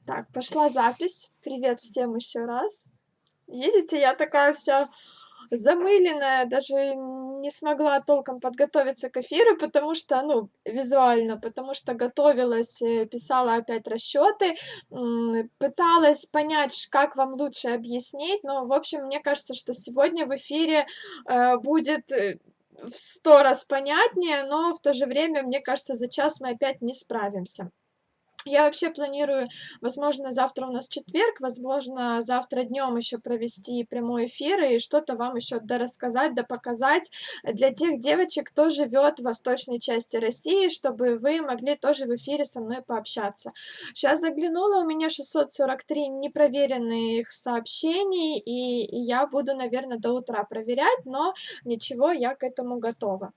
Так, пошла запись. Привет всем еще раз. Видите, я такая вся замыленная, даже не смогла толком подготовиться к эфиру, потому что, ну, визуально, потому что готовилась, писала опять расчеты, пыталась понять, как вам лучше объяснить, но, в общем, мне кажется, что сегодня в эфире будет в 100 раз понятнее, но в то же время, мне кажется, за час мы опять не справимся. Я вообще планирую, возможно, завтра у нас четверг, возможно, завтра днем еще провести прямой эфир и что-то вам еще дорассказать, да показать для тех девочек, кто живет в восточной части России, чтобы вы могли тоже в эфире со мной пообщаться. Сейчас заглянула, у меня 643 непроверенных сообщений, и я буду, наверное, до утра проверять, но ничего, я к этому готова.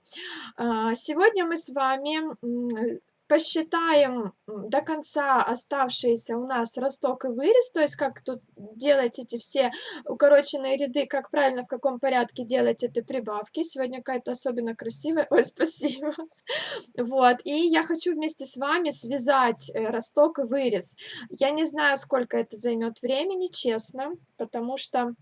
Сегодня мы с вами посчитаем до конца оставшиеся у нас росток и вырез, то есть как тут делать эти все укороченные ряды, как правильно, в каком порядке делать эти прибавки. Сегодня какая-то особенно красивая. Ой, спасибо. Вот, и я хочу вместе с вами связать росток и вырез. Я не знаю, сколько это займет времени, честно, потому что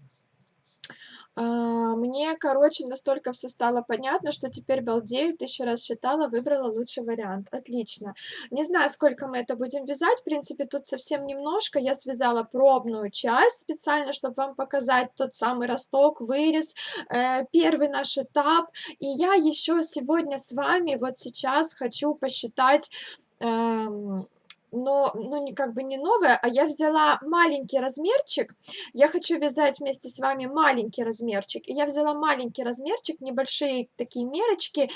мне, короче, настолько все стало понятно, что теперь балдею, 1000 раз считала, выбрала лучший вариант. Отлично. Не знаю, сколько мы это будем вязать. В принципе, тут совсем немножко. Я связала пробную часть специально, чтобы вам показать тот самый росток, вырез, первый наш этап. И я еще сегодня с вами, вот сейчас хочу посчитать, но не как бы не новое, а я взяла маленький размерчик. Я хочу вязать вместе с вами маленький размерчик. И я взяла маленький размерчик, небольшие такие мерочки,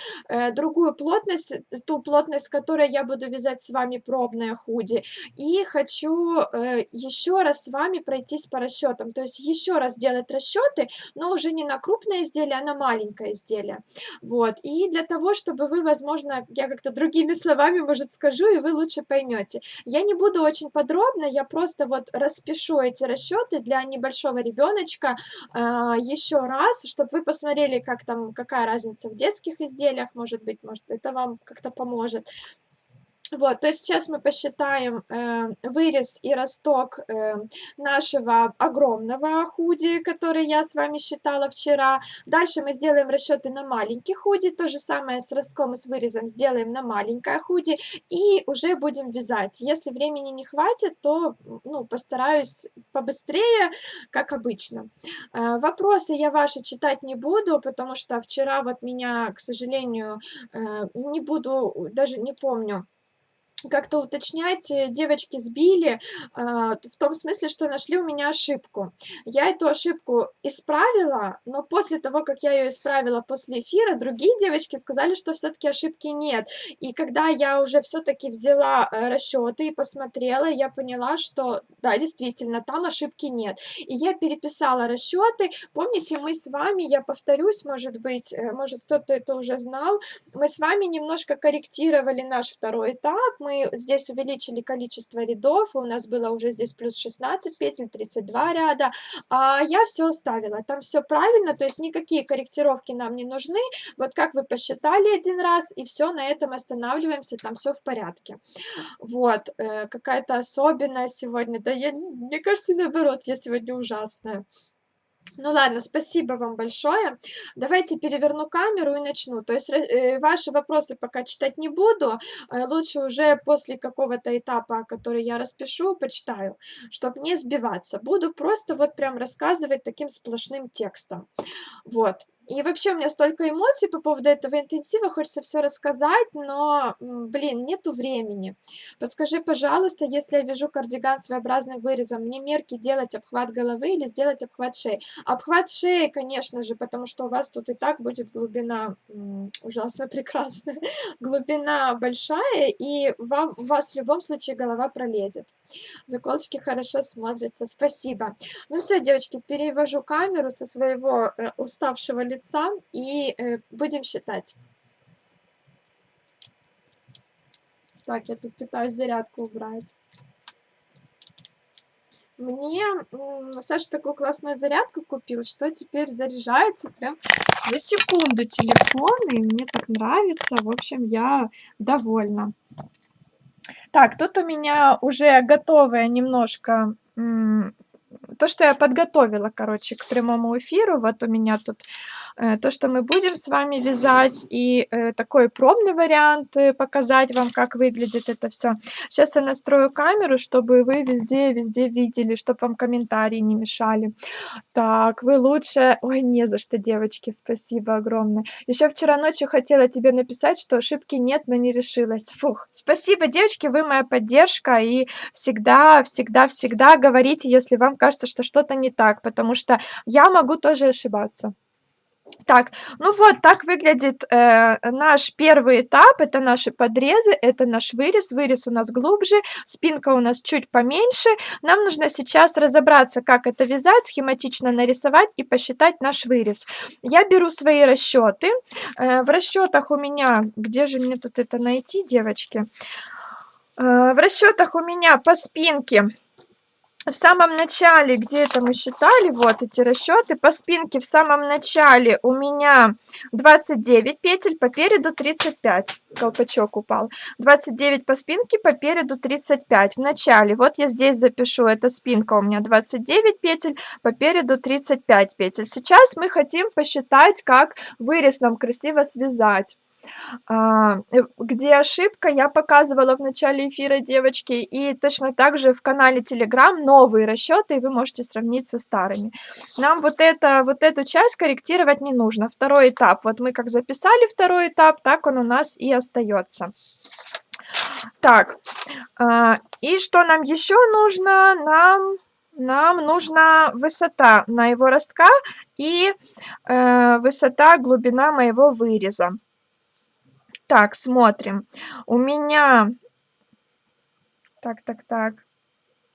другую плотность, ту плотность, которой я буду вязать с вами пробное худи. И хочу еще раз с вами пройтись по расчетам. То есть еще раз делать расчеты, но уже не на крупное изделие, а на маленькое изделие. Вот. И для того, чтобы вы, возможно, я как-то другими словами, может, скажу, и вы лучше поймете. Я не буду очень подробно, я просто вот распишу эти расчеты для небольшого ребеночка еще раз, чтобы вы посмотрели, как там, какая разница в детских изделиях, может быть, может, это вам как-то поможет. Вот, то есть сейчас мы посчитаем вырез и росток нашего огромного худи, который я с вами считала вчера. Дальше мы сделаем расчеты на маленький худи, то же самое с ростком и с вырезом сделаем на маленькое худи и уже будем вязать. Если времени не хватит, то ну, постараюсь побыстрее, как обычно. Вопросы я ваши читать не буду, потому что вчера вот меня, к сожалению, не буду, даже не помню, как-то уточнять, девочки сбили, в том смысле, что нашли у меня ошибку. Я эту ошибку исправила, но после того, как я ее исправила после эфира, другие девочки сказали, что все-таки ошибки нет. И когда я уже все-таки взяла расчеты и посмотрела, я поняла, что да, действительно, там ошибки нет. И я переписала расчеты. Помните, мы с вами, я повторюсь, может быть, может кто-то это уже знал, мы с вами немножко корректировали наш второй этап, мы здесь увеличили количество рядов, и у нас было уже здесь плюс 16 петель, 32 ряда, а я все оставила, там все правильно, то есть никакие корректировки нам не нужны, вот как вы посчитали один раз, и все, на этом останавливаемся, там все в порядке. Вот, какая-то особенная сегодня, да я, мне кажется, наоборот, я сегодня ужасная. Ну ладно, спасибо вам большое. Давайте переверну камеру и начну. То есть ваши вопросы пока читать не буду. Лучше уже после какого-то этапа, который я распишу, почитаю, чтобы не сбиваться. Буду просто вот прям рассказывать таким сплошным текстом. Вот. И вообще у меня столько эмоций по поводу этого интенсива, хочется все рассказать, но, блин, нету времени. Подскажи, пожалуйста, если я вяжу кардиган своеобразным вырезом, мне мерки делать обхват головы или сделать обхват шеи? Обхват шеи, конечно же, потому что у вас тут и так будет глубина ужасно прекрасная, глубина большая, и у вас в любом случае голова пролезет. Заколочки хорошо смотрятся, спасибо. Ну все, девочки, перевожу камеру со своего уставшего лица и будем считать. Так, я тут пытаюсь зарядку убрать. Мне Саша такую классную зарядку купил, что теперь заряжается прям за секунду телефон, и мне так нравится. В общем, я довольна. Так, тут у меня уже готовое немножко, то, что я подготовила, короче, к прямому эфиру. Вот у меня тут, то, что мы будем с вами вязать, и, такой пробный вариант, показать вам, как выглядит это все. Сейчас я настрою камеру, чтобы вы везде видели, чтобы вам комментарии не мешали. Так, вы лучшая. Ой, не за что, девочки, спасибо огромное. Еще вчера ночью хотела тебе написать, что ошибки нет, но не решилась. Фух, спасибо, девочки, вы моя поддержка, и всегда говорите, если вам кажется, что что-то не так, потому что я могу тоже ошибаться. Так, ну вот так выглядит, наш первый этап. Это наши подрезы, это наш вырез. Вырез у нас глубже, спинка у нас чуть поменьше. Нам нужно сейчас разобраться, как это вязать, схематично нарисовать и посчитать наш вырез. Я беру свои расчеты. В расчетах у меня, где же мне тут это найти, девочки? В расчетах у меня по спинке в самом начале, где это мы считали, вот эти расчеты, по спинке в самом начале у меня 29 петель, по переду 35, колпачок упал, 29 по спинке, по переду 35 в начале. Вот я здесь запишу, это спинка у меня 29 петель, по переду 35 петель. Сейчас мы хотим посчитать, как вырез нам красиво связать. Где ошибка, я показывала в начале эфира, девочки, и точно так же в канале Telegram новые расчеты, и вы можете сравнить со старыми. Нам вот эту часть корректировать не нужно. Второй этап, вот мы как записали второй этап, так он у нас и остается. Так, и что нам еще нужно? Нам нужна высота моего ростка и высота, глубина моего выреза. Так, смотрим. У меня... Так.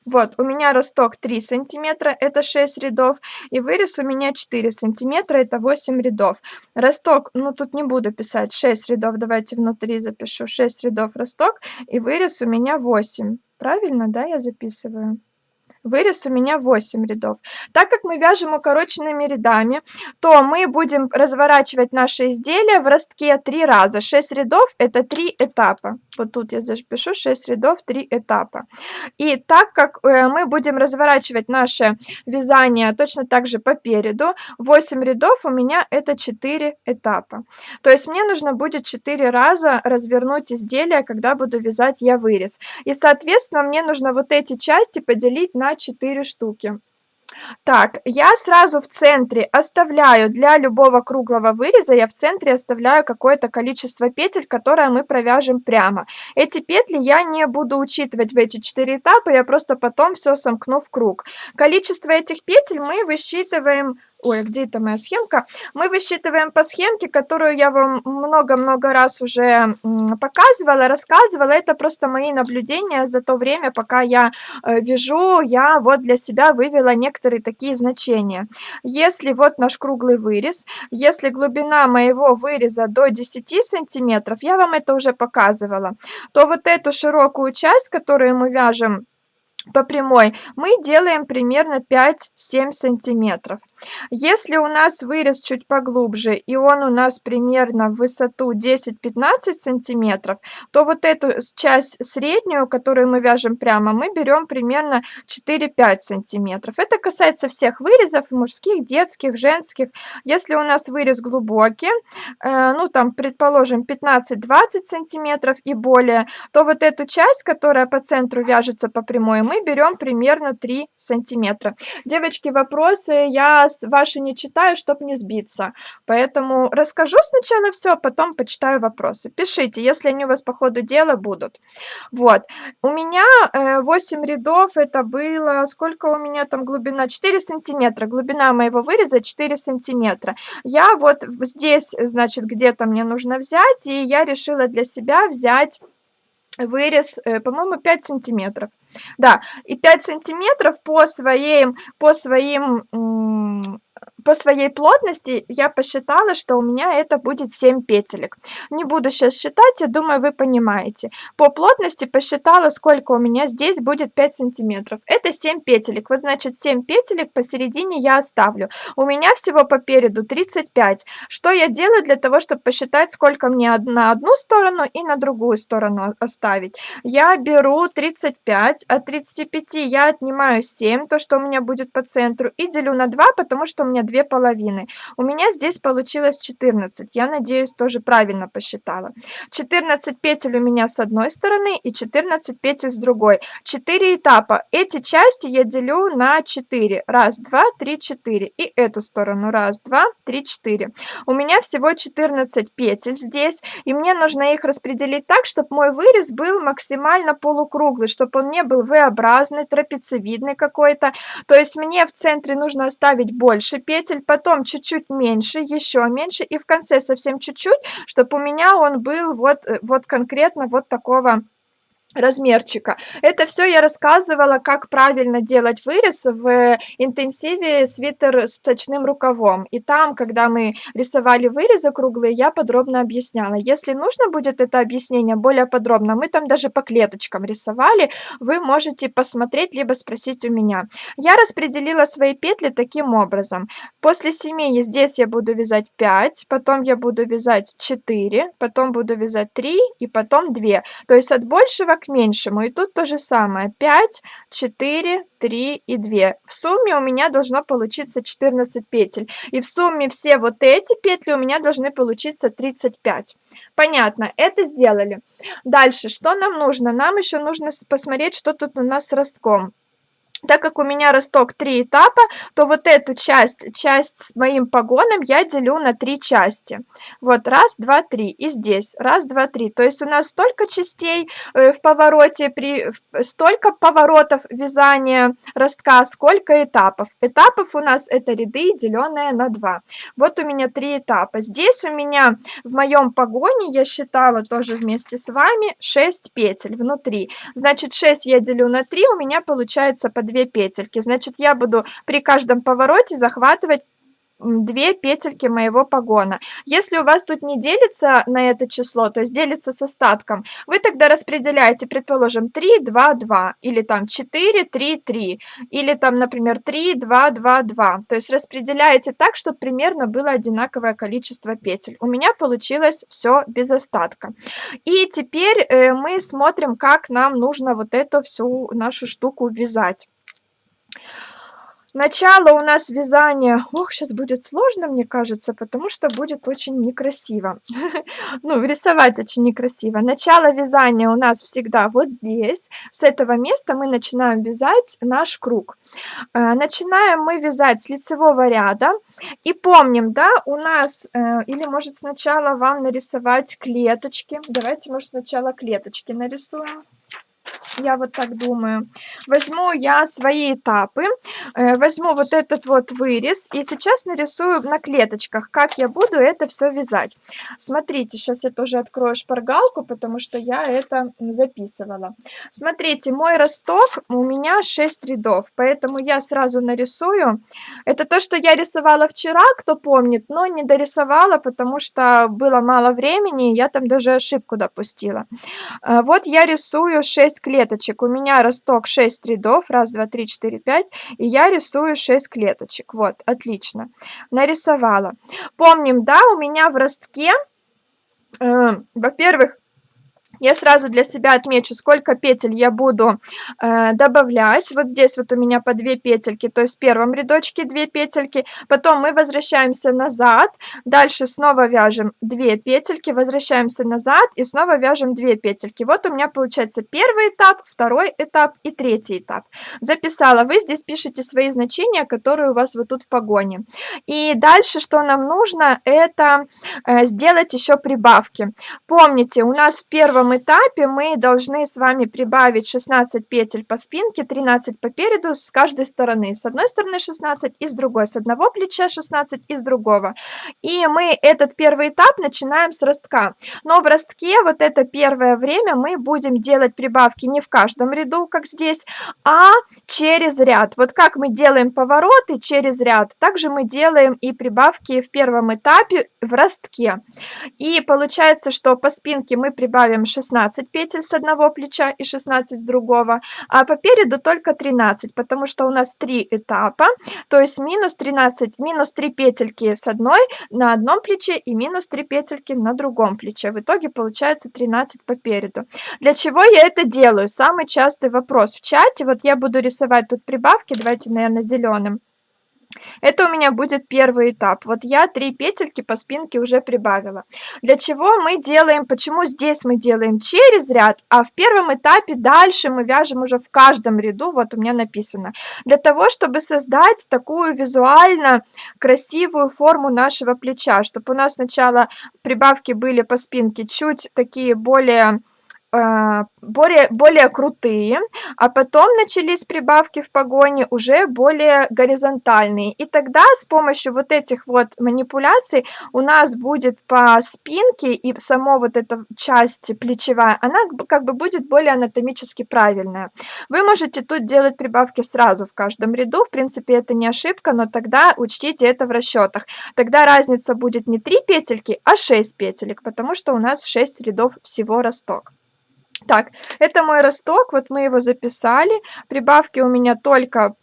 Вот, у меня росток 3 сантиметра, это 6 рядов, и вырез у меня 4 сантиметра, это 8 рядов. Росток, ну тут не буду писать, 6 рядов, давайте внутри запишу, 6 рядов росток, и вырез у меня 8. Правильно, да, я записываю? Вырез у меня 8 рядов. Так как мы вяжем укороченными рядами, то мы будем разворачивать наше изделие в ростке 3 раза. 6 рядов это 3 этапа. Вот тут я запишу 6 рядов, 3 этапа. И так как мы будем разворачивать наше вязание точно так же по переду, 8 рядов у меня это 4 этапа. То есть мне нужно будет 4 раза развернуть изделие, когда буду вязать я вырез. И, соответственно, мне нужно вот эти части поделить на 4 штуки. Так, я сразу в центре оставляю для любого круглого выреза, я в центре оставляю какое-то количество петель, которое мы провяжем прямо. Эти петли я не буду учитывать в эти 4 этапа, я просто потом все сомкну в круг. Количество этих петель мы высчитываем... Ой, где это моя схемка? Мы высчитываем по схемке, которую я вам много-много раз уже показывала, рассказывала. Это просто мои наблюдения за то время, пока я вяжу. Я вот для себя вывела некоторые такие значения. Если вот наш круглый вырез, если глубина моего выреза до 10 сантиметров, я вам это уже показывала, то вот эту широкую часть, которую мы вяжем по прямой, мы делаем примерно 5-7 сантиметров. Если у нас вырез чуть поглубже и он у нас примерно в высоту 10-15 сантиметров, то вот эту часть среднюю, которую мы вяжем прямо, мы берем примерно 4-5 сантиметров. Это касается всех вырезов, мужских, детских, женских. Если у нас вырез глубокий, ну там, предположим, 15-20 сантиметров и более, то вот эту часть, которая по центру вяжется по прямой, мы берем примерно 3 сантиметра. Девочки, вопросы я ваши не читаю, чтобы не сбиться. Поэтому расскажу сначала все, потом почитаю вопросы. Пишите, если они у вас по ходу дела будут. Вот. У меня 8 рядов, это было... Сколько у меня там глубина? 4 сантиметра. Глубина моего выреза 4 сантиметра. Я вот здесь, значит, где-то мне нужно взять, и я решила для себя взять вырез, по-моему, 5 сантиметров. Да, и 5 сантиметров по своим по своей плотности я посчитала, что у меня это будет 7 петелек. Не буду сейчас считать, я думаю, вы понимаете. По плотности посчитала, сколько у меня здесь будет 5 сантиметров. Это 7 петелек. Вот значит 7 петелек посередине я оставлю. У меня всего по переду 35. Что я делаю для того, чтобы посчитать, сколько мне на одну сторону и на другую сторону оставить? Я беру 35, от 35 я отнимаю 7, то, что у меня будет по центру, и делю на 2, потому что у меня 2 половины. У меня здесь получилось 14. Я надеюсь, тоже правильно посчитала. 14 петель у меня с одной стороны и 14 петель с другой. 4 этапа. Эти части я делю на 4. Раз, два, три, 4. И эту сторону. Раз, два, три, 4. У меня всего 14 петель здесь, и мне нужно их распределить так, чтобы мой вырез был максимально полукруглый, чтобы он не был V-образный, трапециевидный какой-то. То есть мне в центре нужно оставить больше петель, потом чуть-чуть меньше, еще меньше, и в конце совсем чуть-чуть, чтобы у меня он был вот конкретно вот такого размерчика. Это все я рассказывала, как правильно делать вырез в интенсиве «Свитер с точным рукавом». И там, когда мы рисовали вырезы круглые, я подробно объясняла. Если нужно будет это объяснение более подробно, мы там даже по клеточкам рисовали, вы можете посмотреть, либо спросить у меня. Я распределила свои петли таким образом. После 7 здесь я буду вязать 5, потом я буду вязать 4, потом буду вязать 3 и потом 2. То есть от большего к меньшему. И тут то же самое. 5, 4, 3 и 2. В сумме у меня должно получиться 14 петель. И в сумме все вот эти петли у меня должны получиться 35. Понятно, это сделали. Дальше, что нам нужно? Нам еще нужно посмотреть, что тут у нас с ростком. Так как у меня росток 3 этапа, то вот эту часть с моим погоном я делю на 3 части. Вот, раз, два, три. И здесь, раз, два, три. То есть у нас столько частей в повороте, столько поворотов вязания ростка, сколько этапов. Этапов у нас это ряды, деленные на 2. Вот у меня 3 этапа. Здесь у меня в моем погоне, я считала тоже вместе с вами, 6 петель внутри. Значит, 6 я делю на 3, у меня получается по 2 петельки. Значит, я буду при каждом повороте захватывать 2 петельки моего погона. Если у вас тут не делится на это число, то есть делится с остатком, вы тогда распределяете, предположим, 3, 2, 2, или там 4, 3, 3, или там, например, 3, 2, 2, 2. То есть распределяете так, чтобы примерно было одинаковое количество петель. У меня получилось все без остатка. И теперь мы смотрим, как нам нужно вот эту всю нашу штуку вязать. Начало у нас вязания, ох, сейчас будет сложно, мне кажется, потому что будет очень некрасиво. Ну, рисовать очень некрасиво. Начало вязания у нас всегда вот здесь. С этого места мы начинаем вязать наш круг. Начинаем мы вязать с лицевого ряда. И помним, да, у нас, или может сначала вам нарисовать клеточки. Давайте, может, сначала клеточки нарисуем. Я вот так думаю. Возьму я свои этапы, возьму вот этот вот вырез и сейчас нарисую на клеточках, как я буду это все вязать. Смотрите, сейчас я тоже открою шпаргалку, потому что я это записывала. Смотрите, мой росток у меня 6 рядов, поэтому я сразу нарисую. Это то, что я рисовала вчера, кто помнит, но не дорисовала, потому что было мало времени, я там даже ошибку допустила. Вот я рисую 6 клеточек. У меня росток 6 рядов. Раз, два, три, 4, 5. И я рисую 6 клеточек. Вот, отлично. Нарисовала. Помним, да, у меня в ростке, во-первых, я сразу для себя отмечу, сколько петель я буду добавлять. Вот здесь вот у меня по 2 петельки, то есть в первом рядочке 2 петельки. Потом мы возвращаемся назад, дальше снова вяжем 2 петельки, возвращаемся назад и снова вяжем 2 петельки. Вот у меня получается первый этап, второй этап и третий этап. Записала. Вы здесь пишите свои значения, которые у вас вот тут в погоне. И дальше, что нам нужно, это сделать еще прибавки. Помните, у нас в первом первом этапе мы должны с вами прибавить 16 петель по спинке, 13 по переду с каждой стороны. С одной стороны 16 и с другой. С одного плеча 16 и с другого. И мы этот первый этап начинаем с ростка. Но в ростке вот это первое время мы будем делать прибавки не в каждом ряду, как здесь, а через ряд. Вот как мы делаем повороты через ряд, также мы делаем и прибавки в первом этапе в ростке. И получается, что по спинке мы прибавим 16 петель с одного плеча и 16 с другого, а по переду только 13, потому что у нас 3 этапа, то есть минус 13, минус 3 петельки с одной на одном плече и минус 3 петельки на другом плече. В итоге получается 13 по переду. Для чего я это делаю? Самый частый вопрос в чате. Вот я буду рисовать тут прибавки, давайте, наверное, зеленым. Это у меня будет первый этап. Вот я 3 петельки по спинке уже прибавила. Для чего мы делаем, почему здесь мы делаем через ряд, а в первом этапе дальше мы вяжем уже в каждом ряду, вот у меня написано. Для того, чтобы создать такую визуально красивую форму нашего плеча, чтобы у нас сначала прибавки были по спинке чуть такие более крутые, а потом начались прибавки в погоне уже более горизонтальные. И тогда с помощью вот этих вот манипуляций у нас будет по спинке и сама вот эта часть плечевая, она как бы будет более анатомически правильная. Вы можете тут делать прибавки сразу в каждом ряду, в принципе это не ошибка, но тогда учтите это в расчетах. Тогда разница будет не 3 петельки, а 6 петелек, потому что у нас 6 рядов всего росток. Так, это мой росток, вот мы его записали. Прибавки у меня только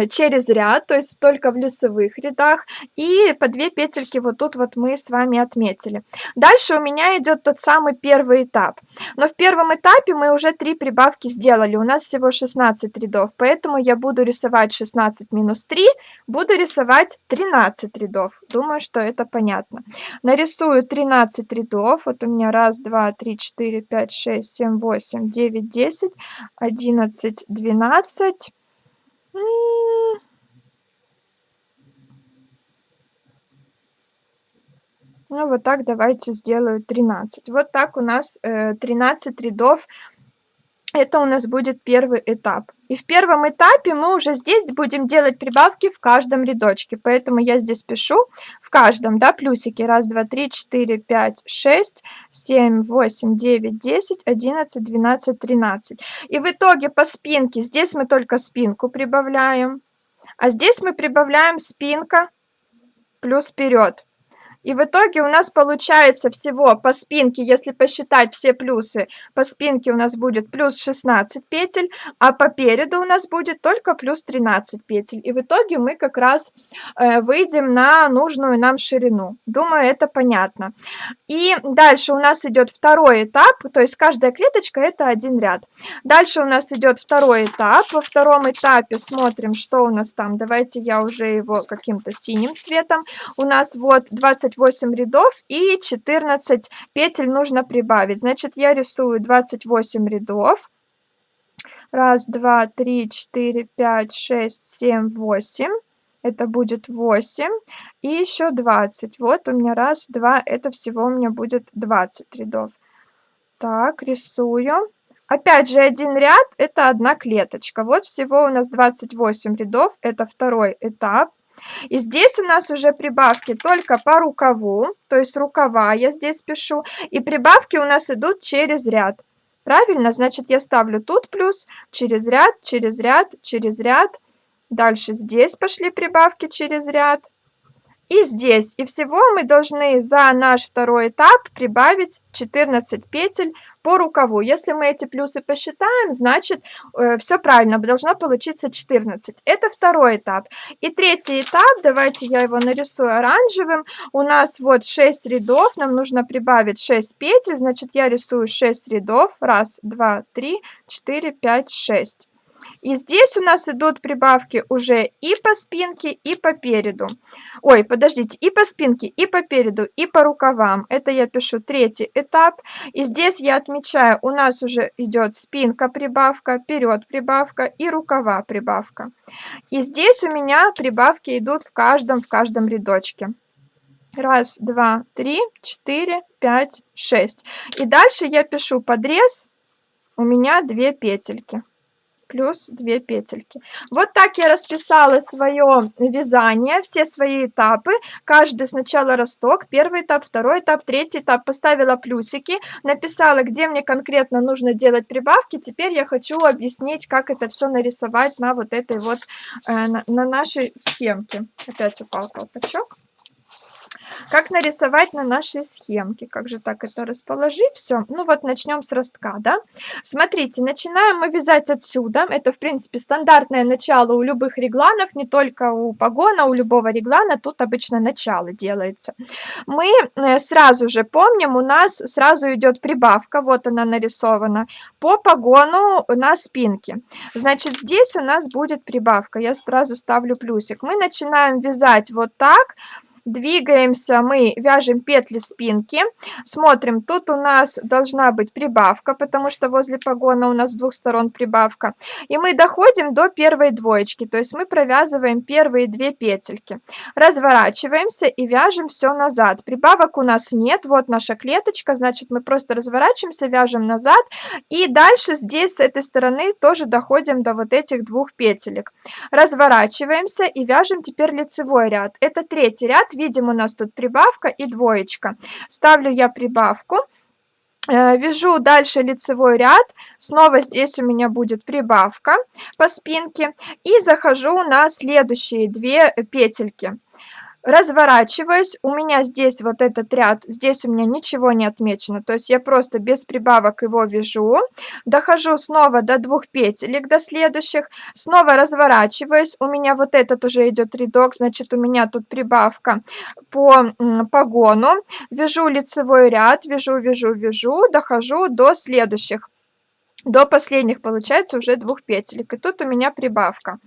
через ряд, то есть только в лицевых рядах. И по 2 петельки вот тут вот мы с вами отметили. Дальше у меня идет тот самый первый этап. Но в первом этапе мы уже 3 прибавки сделали. У нас всего 16 рядов, поэтому я буду рисовать 16 минус 3, буду рисовать 13 рядов. Думаю, что это понятно. Нарисую 13 рядов. Вот у меня 1, 2, 3, 4, 5, 6, 7, 8, 9, 10, 11, 12. Ну, вот так давайте сделаю 13. Вот так у нас 13 рядов. Это у нас будет первый этап. И в первом этапе мы уже здесь будем делать прибавки в каждом рядочке. Поэтому я здесь пишу в каждом, да, плюсики. 1, 2, 3, 4, 5, 6, 7, 8, 9, 10, 11, 12, 13. И в итоге по спинке, здесь мы только спинку прибавляем, а здесь мы прибавляем спинка плюс вперед. И в итоге у нас получается всего по спинке, если посчитать все плюсы, по спинке у нас будет плюс 16 петель, а по переду у нас будет только плюс 13 петель. И в итоге мы как раз выйдем на нужную нам ширину. Думаю, это понятно. И дальше у нас идет второй этап, то есть каждая клеточка это один ряд. Дальше у нас идет второй этап. Во втором этапе смотрим, что у нас там. Давайте я уже его каким-то синим цветом. У нас вот 28 рядов и 14 петель нужно прибавить. Значит, я рисую 28 рядов. 1, 2, 3, 4, 5, 6, 7, 8. Это будет 8. И еще 20. Вот у меня 1, 2, это всего у меня будет 20 рядов. Так, рисую. Опять же, один ряд, это одна клеточка. Вот всего у нас 28 рядов, это второй этап. И здесь у нас уже прибавки только по рукаву, то есть рукава я здесь пишу. И прибавки у нас идут через ряд. Правильно? Значит, я ставлю тут плюс, через ряд, через ряд, через ряд. Дальше здесь пошли прибавки через ряд. И здесь. И всего мы должны за наш второй этап прибавить 14 петель по рукаву. Если мы эти плюсы посчитаем, значит, все правильно, должно получиться 14. Это второй этап. И третий этап, давайте я его нарисую оранжевым. У нас вот 6 рядов, нам нужно прибавить 6 петель, значит, я рисую 6 рядов. 1, 2, 3, 4, 5, 6. И здесь у нас идут прибавки уже и по спинке, и по переду. Ой, подождите, и по спинке, и по переду, и по рукавам. Это я пишу третий этап. И здесь я отмечаю, у нас уже идет спинка прибавка, вперед прибавка и рукава прибавка. И здесь у меня прибавки идут в каждом рядочке. Раз, два, три, 4, 5, 6. И дальше я пишу подрез, у меня 2 петельки. Плюс 2 петельки. Вот так я расписала свое вязание, все свои этапы. Каждый сначала росток, первый этап, второй этап, третий этап. Поставила плюсики, написала, где мне конкретно нужно делать прибавки. Теперь я хочу объяснить, как это все нарисовать на вот этой вот, на нашей схемке. Опять упал колпачок. Как нарисовать на нашей схемке? Как же так это расположить все? Ну вот начнем с ростка, да? Смотрите, начинаем мы вязать отсюда. Это, в принципе, стандартное начало у любых регланов, не только у погона, у любого реглана. Тут обычно начало делается. Мы сразу же помним, у нас сразу идет прибавка, вот она нарисована, по погону на спинке. Значит, здесь у нас будет прибавка. Я сразу ставлю плюсик. Мы начинаем вязать вот так. Двигаемся, мы вяжем петли спинки, смотрим, тут у нас должна быть прибавка, потому что возле погона у нас с двух сторон прибавка, и мы доходим до первой двоечки, то есть мы провязываем первые 2 петельки, разворачиваемся и вяжем все назад. Прибавок у нас нет, вот наша клеточка, значит мы просто разворачиваемся, вяжем назад, и дальше здесь с этой стороны тоже доходим до вот этих 2 петелек. Разворачиваемся и вяжем теперь лицевой ряд. Это третий ряд, видим, у нас тут прибавка и двоечка. Ставлю я прибавку, вяжу дальше лицевой ряд, снова здесь у меня будет прибавка по спинке и захожу на следующие 2 петельки. Разворачиваюсь, у меня здесь вот этот ряд, здесь у меня ничего не отмечено, то есть я просто без прибавок его вяжу, дохожу снова до 2 петелек, до следующих, снова разворачиваюсь, у меня вот этот уже идет рядок, значит у меня тут прибавка по погону, вяжу лицевой ряд, вяжу, дохожу до следующих. До последних получается уже 2 петелек, и тут у меня прибавка.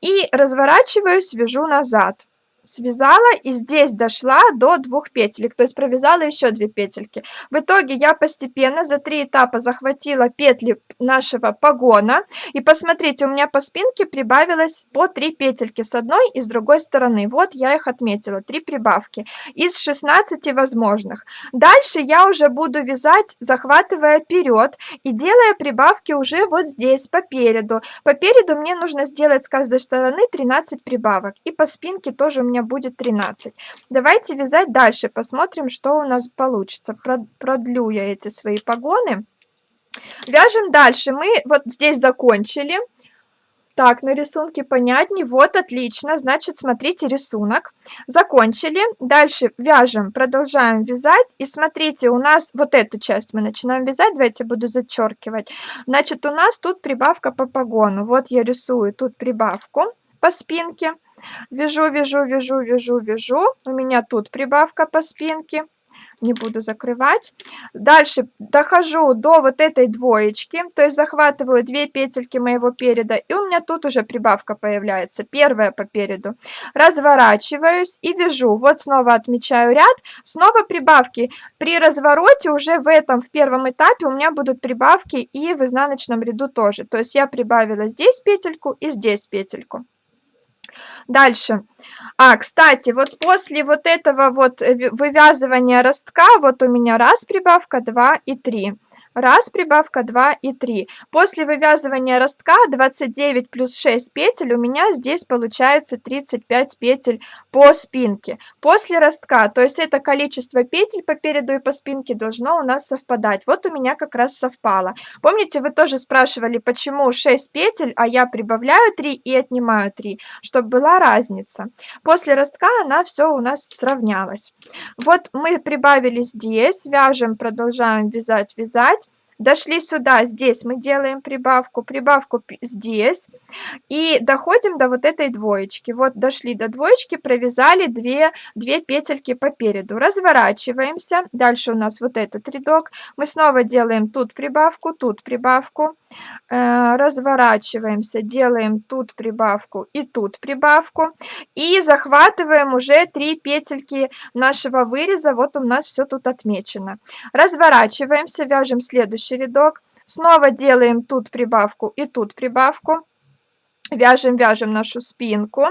И разворачиваюсь, вяжу назад. Связала и здесь дошла до 2 петелек, то есть провязала еще 2 петельки. В итоге я постепенно за 3 этапа захватила петли нашего погона. И посмотрите, у меня по спинке прибавилось по 3 петельки с одной и с другой стороны. Вот я их отметила, 3 прибавки из 16 возможных. Дальше я уже буду вязать, захватывая вперед и делая прибавки уже вот здесь, по переду. По переду мне нужно сделать с каждой стороны 13 прибавок. И по спинке тоже у меня будет 13. Давайте вязать дальше, посмотрим, что у нас получится. Продлю я эти свои погоны. Вяжем дальше. Мы вот здесь закончили. Так, на рисунке понятнее. Вот, отлично. Значит, смотрите рисунок. Закончили. Дальше вяжем, продолжаем вязать. И смотрите, у нас вот эту часть мы начинаем вязать. Давайте буду зачеркивать. Значит, у нас тут прибавка по погону. Вот я рисую тут прибавку по спинке. Вяжу. У меня тут прибавка по спинке. Не буду закрывать. Дальше дохожу до вот этой двоечки, то есть захватываю 2 петельки моего переда, и у меня тут уже прибавка появляется, первая по переду. Разворачиваюсь и вяжу. Вот снова отмечаю ряд, снова прибавки. При развороте уже в первом этапе у меня будут прибавки и в изнаночном ряду тоже. То есть я прибавила здесь петельку и здесь петельку. Дальше. Кстати, вот после вот этого вот вывязывания ростка, вот у меня раз прибавка, 2 и 3. Раз прибавка, 2 и 3. После вывязывания ростка 29 плюс 6 петель у меня здесь получается 35 петель по спинке. После ростка, то есть это количество петель по переду и по спинке должно у нас совпадать. Вот у меня как раз совпало. Помните, вы тоже спрашивали, почему 6 петель, а я прибавляю 3 и отнимаю 3, чтобы была разница. После ростка она все у нас сравнялась. Вот мы прибавили здесь, вяжем, продолжаем вязать. Дошли сюда, здесь мы делаем прибавку здесь и доходим до вот этой двоечки. Вот дошли до двоечки, провязали 2 петельки по переду. Разворачиваемся, дальше у нас вот этот рядок. Мы снова делаем тут прибавку, разворачиваемся, делаем тут прибавку и захватываем уже 3 петельки нашего выреза. Вот у нас все тут отмечено. Разворачиваемся, вяжем следующий рядок, снова делаем тут прибавку и тут прибавку. Вяжем нашу спинку,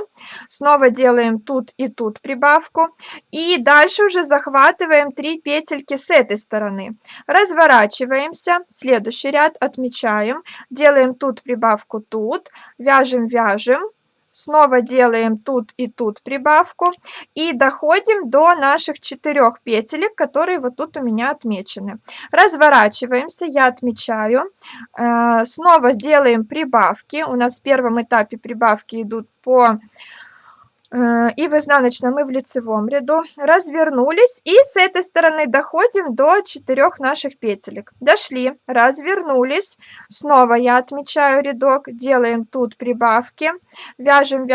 снова делаем тут и тут прибавку, и дальше уже захватываем 3 петельки с этой стороны. Разворачиваемся, следующий ряд отмечаем, делаем тут прибавку, тут, вяжем, снова делаем тут и тут прибавку, и доходим до наших 4 петелек, которые вот тут у меня отмечены. Разворачиваемся, я отмечаю, снова делаем прибавки. У нас в первом этапе прибавки идут по и в изнаночном, и в лицевом ряду. Развернулись, и с этой стороны доходим до 4 наших петелек. Дошли, развернулись, снова я отмечаю рядок, делаем тут прибавки, вяжем,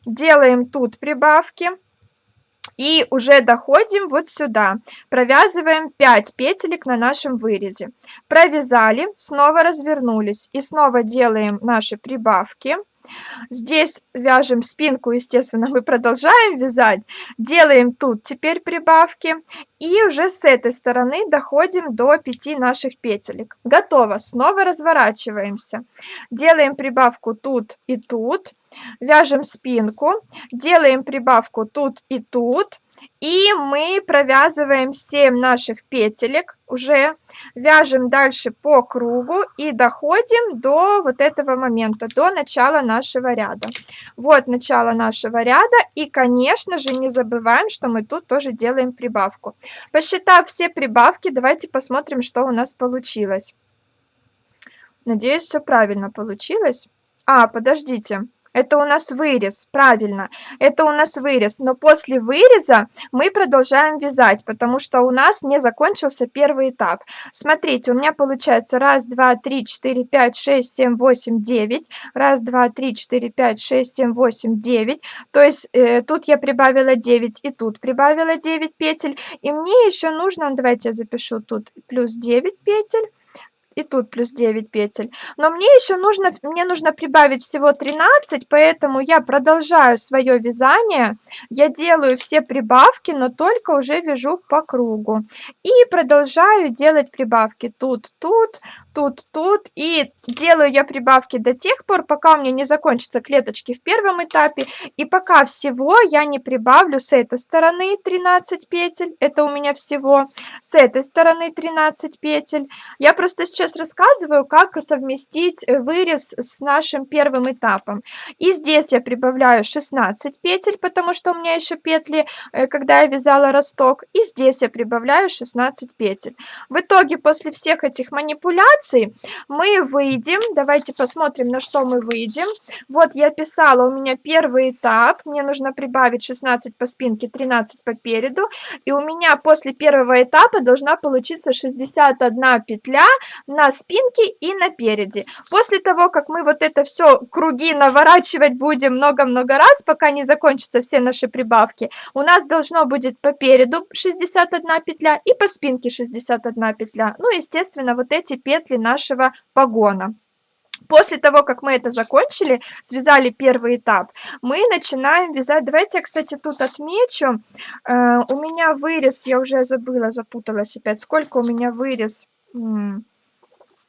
делаем тут прибавки. И уже доходим вот сюда, провязываем 5 петелек на нашем вырезе. Провязали, снова развернулись и снова делаем наши прибавки. Здесь вяжем спинку, естественно, мы продолжаем вязать, делаем тут теперь прибавки и уже с этой стороны доходим до 5 наших петелек. Готово, снова разворачиваемся, делаем прибавку тут и тут, вяжем спинку, делаем прибавку тут и тут, и мы провязываем 7 наших петелек, уже вяжем дальше по кругу и доходим до вот этого момента, до начала нашего ряда. Вот начало нашего ряда, и, конечно же, не забываем, что мы тут тоже делаем прибавку. Посчитав все прибавки, давайте посмотрим, что у нас получилось. Надеюсь, все правильно получилось. Подождите. Это у нас вырез, правильно, это у нас вырез, но после выреза мы продолжаем вязать, потому что у нас не закончился первый этап. Смотрите, у меня получается 1, 2, 3, 4, 5, 6, 7, 8, 9, 1, 2, 3, 4, 5, 6, 7, 8, 9, то есть тут я прибавила 9 и тут прибавила 9 петель, и мне еще нужно, давайте я запишу тут плюс 9 петель, и тут плюс 9 петель. Но мне нужно прибавить всего 13, поэтому я продолжаю свое вязание. Я делаю все прибавки, но только уже вяжу по кругу. И продолжаю делать прибавки тут, и делаю я прибавки до тех пор, пока у меня не закончатся клеточки в первом этапе, и пока всего я не прибавлю с этой стороны 13 петель, это у меня всего, с этой стороны 13 петель. Я просто сейчас рассказываю, как совместить вырез с нашим первым этапом. И здесь я прибавляю 16 петель, потому что у меня еще петли, когда я вязала росток, и здесь я прибавляю 16 петель. В итоге после всех этих манипуляций мы выйдем, давайте посмотрим, на что мы выйдем. Вот я писала, у меня первый этап, мне нужно прибавить 16 по спинке, 13 по переду, и у меня после первого этапа должна получиться 61 петля на спинке и на переде. После того, как мы вот это все круги наворачивать будем много-много раз, пока не закончатся все наши прибавки, у нас должно будет по переду 61 петля и по спинке 61 петля. Ну, естественно, вот эти петли нашего погона. После того, как мы это закончили, связали первый этап, мы начинаем вязать. Давайте я, кстати, тут отмечу. У меня вырез, я уже забыла, запуталась опять. Сколько у меня вырез?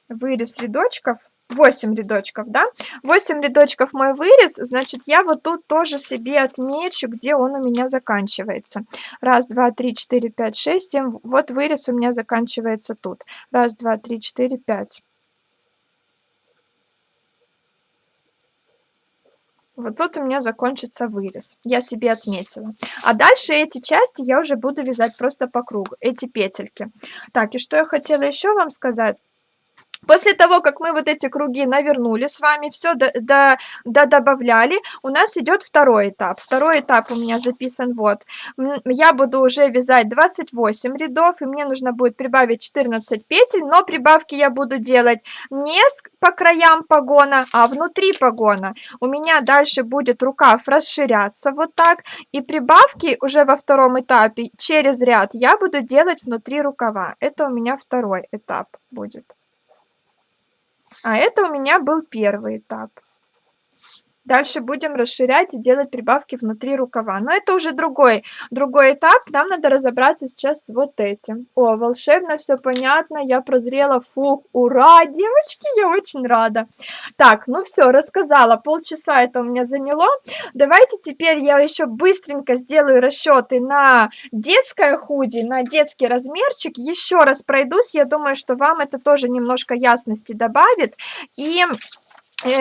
Вырез рядочков. 8 рядочков, да? 8 рядочков мой вырез, значит, я вот тут тоже себе отмечу, где он у меня заканчивается. 1, 2, 3, 4, 5, 6, 7. Вот вырез у меня заканчивается тут. 1, 2, 3, 4, 5. Вот тут у меня закончится вырез. Я себе отметила. А дальше эти части я уже буду вязать просто по кругу. Эти петельки. Так, и что я хотела еще вам сказать. После того, как мы вот эти круги навернули с вами, все добавляли, у нас идет второй этап. Второй этап у меня записан вот. Я буду уже вязать 28 рядов, и мне нужно будет прибавить 14 петель, но прибавки я буду делать не по краям погона, а внутри погона. У меня дальше будет рукав расширяться вот так, и прибавки уже во втором этапе через ряд я буду делать внутри рукава. Это у меня второй этап будет. А это у меня был первый этап. Дальше будем расширять и делать прибавки внутри рукава. Но это уже другой этап. Нам надо разобраться сейчас с вот этим. О, волшебно, все понятно, я прозрела. Фух, ура, девочки, я очень рада. Так, ну все, рассказала. Полчаса это у меня заняло. Давайте теперь я еще быстренько сделаю расчеты на детское худи, на детский размерчик. Еще раз пройдусь. Я думаю, что вам это тоже немножко ясности добавит. И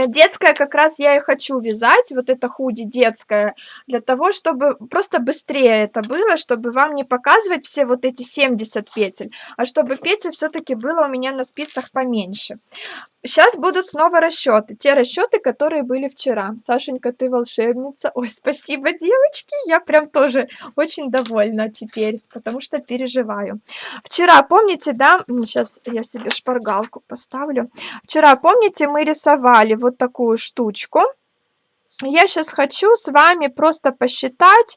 детское как раз я и хочу вязать, вот это худи детское, для того, чтобы просто быстрее это было, чтобы вам не показывать все вот эти 70 петель, а чтобы петель все-таки было у меня на спицах поменьше. Сейчас будут снова расчеты, те расчеты, которые были вчера. Сашенька, ты волшебница. Ой, спасибо, девочки, я прям тоже очень довольна теперь, потому что переживаю. Вчера, помните, да, сейчас я себе шпаргалку поставлю. Вчера, помните, мы рисовали вот такую штучку. Я сейчас хочу с вами просто посчитать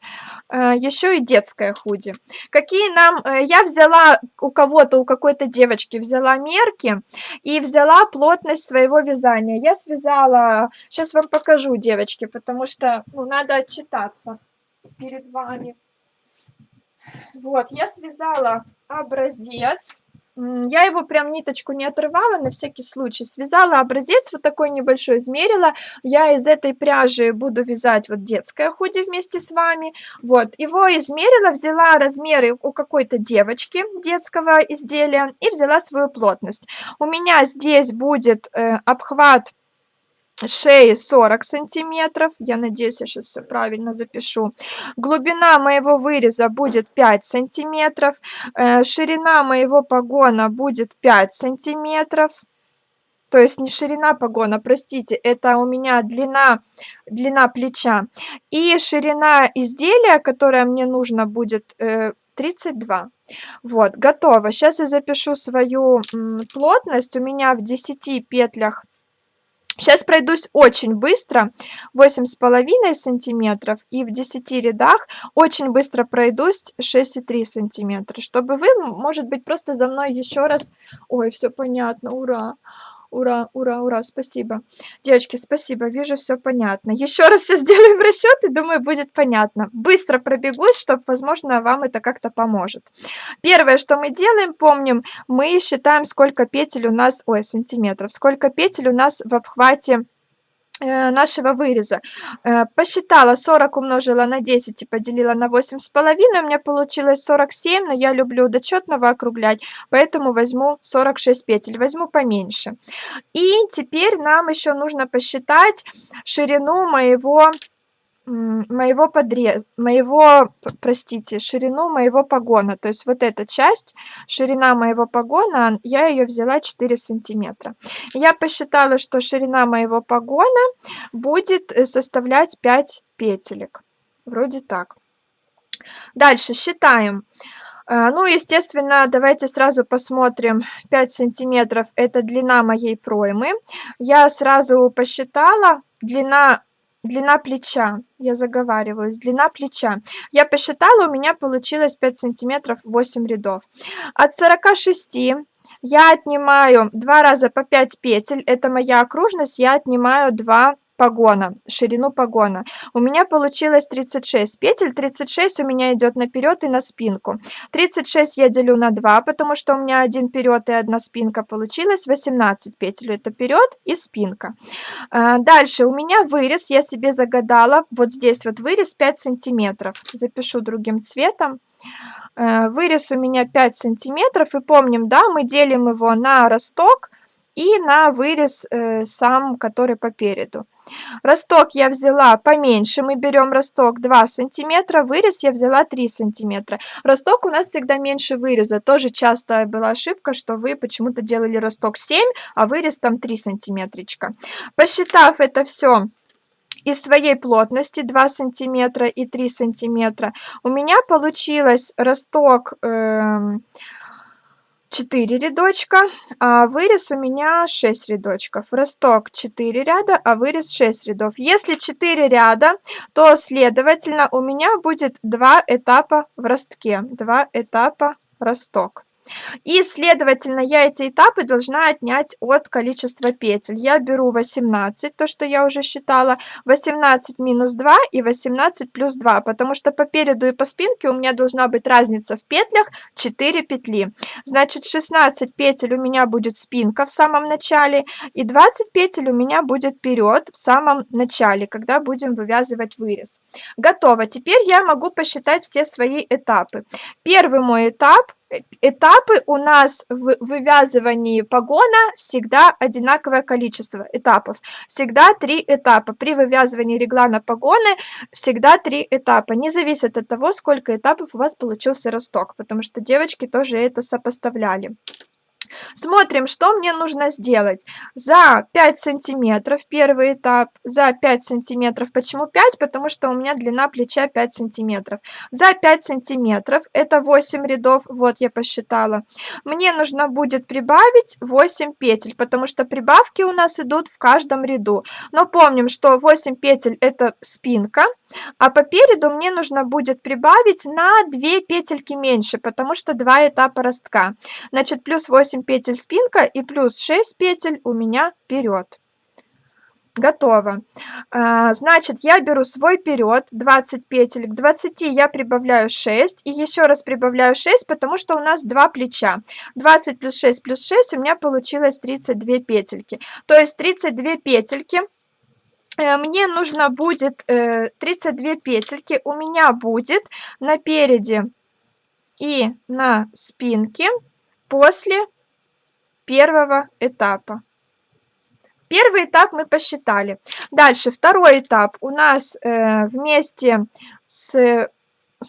еще и детское худи. Какие нам... я взяла у кого-то, у какой-то девочки взяла мерки и взяла плотность своего вязания. Я связала... Сейчас вам покажу, девочки, потому что ну, надо отчитаться перед вами. Вот, я связала образец. Я его прям ниточку не отрывала, на всякий случай. Связала образец вот такой небольшой, измерила. Я из этой пряжи буду вязать вот детское худи вместе с вами. Вот, его измерила, взяла размеры у какой-то девочки детского изделия и взяла свою плотность. У меня здесь будет обхват шеи 40 сантиметров. Я надеюсь, я сейчас все правильно запишу. Глубина моего выреза будет 5 сантиметров. Ширина моего погона будет 5 сантиметров. То есть не ширина погона, простите, это у меня длина плеча. И ширина изделия, которое мне нужно будет, 32. Вот, готово. Сейчас я запишу свою плотность. У меня в 10 петлях. Сейчас пройдусь очень быстро, 8,5 сантиметров, и в 10 рядах очень быстро пройдусь 6,3 сантиметра, чтобы вы, может быть, просто за мной еще раз... Ой, все понятно, ура! Ура, ура, ура, спасибо. Девочки, спасибо, вижу, все понятно. Еще раз сейчас сделаем расчет и думаю, будет понятно. Быстро пробегусь, чтобы, возможно, вам это как-то поможет. Первое, что мы делаем, помним, мы считаем, сколько петель у нас, ой, сантиметров, сколько петель у нас в обхвате нашего выреза. Посчитала, 40 умножила на 10 и поделила на 8,5, у меня получилось 47, но я люблю до четного округлять, поэтому возьму 46 петель, возьму поменьше. И теперь нам еще нужно посчитать ширину ширину моего погона, то есть вот эта часть, ширина моего погона, я ее взяла 4 сантиметра. Я посчитала, что ширина моего погона будет составлять 5 петелек. Вроде так. Дальше считаем. Ну, естественно, давайте сразу посмотрим. 5 сантиметров это длина моей проймы. Я сразу посчитала длина плеча, я заговариваюсь, длина плеча. Я посчитала, у меня получилось 5 сантиметров 8 рядов. От 46 я отнимаю 2 раза по 5 петель, это моя окружность, я отнимаю 2 погона, ширину погона. У меня получилось 36 петель, 36 у меня идет наперед и на спинку. 36 я делю на 2, потому что у меня один вперед и одна спинка, получилось 18 петель, это вперед и спинка. Дальше у меня вырез, я себе загадала, вот здесь вот вырез 5 сантиметров, запишу другим цветом. Вырез у меня 5 сантиметров, и помним, да, мы делим его на росток и на вырез сам, который попереду. Росток я взяла поменьше, мы берем росток 2 сантиметра, вырез я взяла 3 сантиметра. Росток у нас всегда меньше выреза, тоже часто была ошибка, что вы почему-то делали росток 7, а вырез там 3 сантиметричка. Посчитав это все из своей плотности 2 сантиметра и 3 сантиметра, у меня получилось росток 4 рядочка, а вырез у меня 6 рядочков. Росток 4 ряда, а вырез 6 рядов. Если 4 ряда, то, следовательно, у меня будет 2 этапа в ростке. 2 этапа росток. И, следовательно, я эти этапы должна отнять от количества петель. Я беру 18, то, что я уже считала, 18 минус 2 и 18 плюс 2, потому что по переду и по спинке у меня должна быть разница в петлях 4 петли. Значит, 16 петель у меня будет спинка в самом начале, и 20 петель у меня будет вперед в самом начале, когда будем вывязывать вырез. Готово. Теперь я могу посчитать все свои этапы. Первый мой этап. Этапы у нас в вывязывании погона всегда одинаковое количество этапов. Всегда 3 этапа. При вывязывании реглана погоны всегда 3 этапа. Не зависит от того, сколько этапов у вас получился росток, потому что девочки тоже это сопоставляли. Смотрим, что мне нужно сделать. За 5 сантиметров первый этап, за 5 сантиметров. Почему 5? Потому что у меня длина плеча 5 сантиметров. За 5 сантиметров, это 8 рядов, вот я посчитала. Мне нужно будет прибавить 8 петель, потому что прибавки у нас идут в каждом ряду. Но помним, что 8 петель это спинка, а по переду мне нужно будет прибавить на 2 петельки меньше, потому что 2 этапа ростка. Значит, плюс 8 петель спинка и плюс 6 петель у меня вперед. Готово. Значит, я беру свой вперед 20 петель, к 20 я прибавляю 6 и еще раз прибавляю 6, потому что у нас 2 плеча. 20 плюс 6 у меня получилось 32 петельки. То есть 32 петельки. Мне нужно будет 32 петельки у меня будет на переде и на спинке после первого этапа. Первый этап мы посчитали. Дальше второй этап у нас вместе с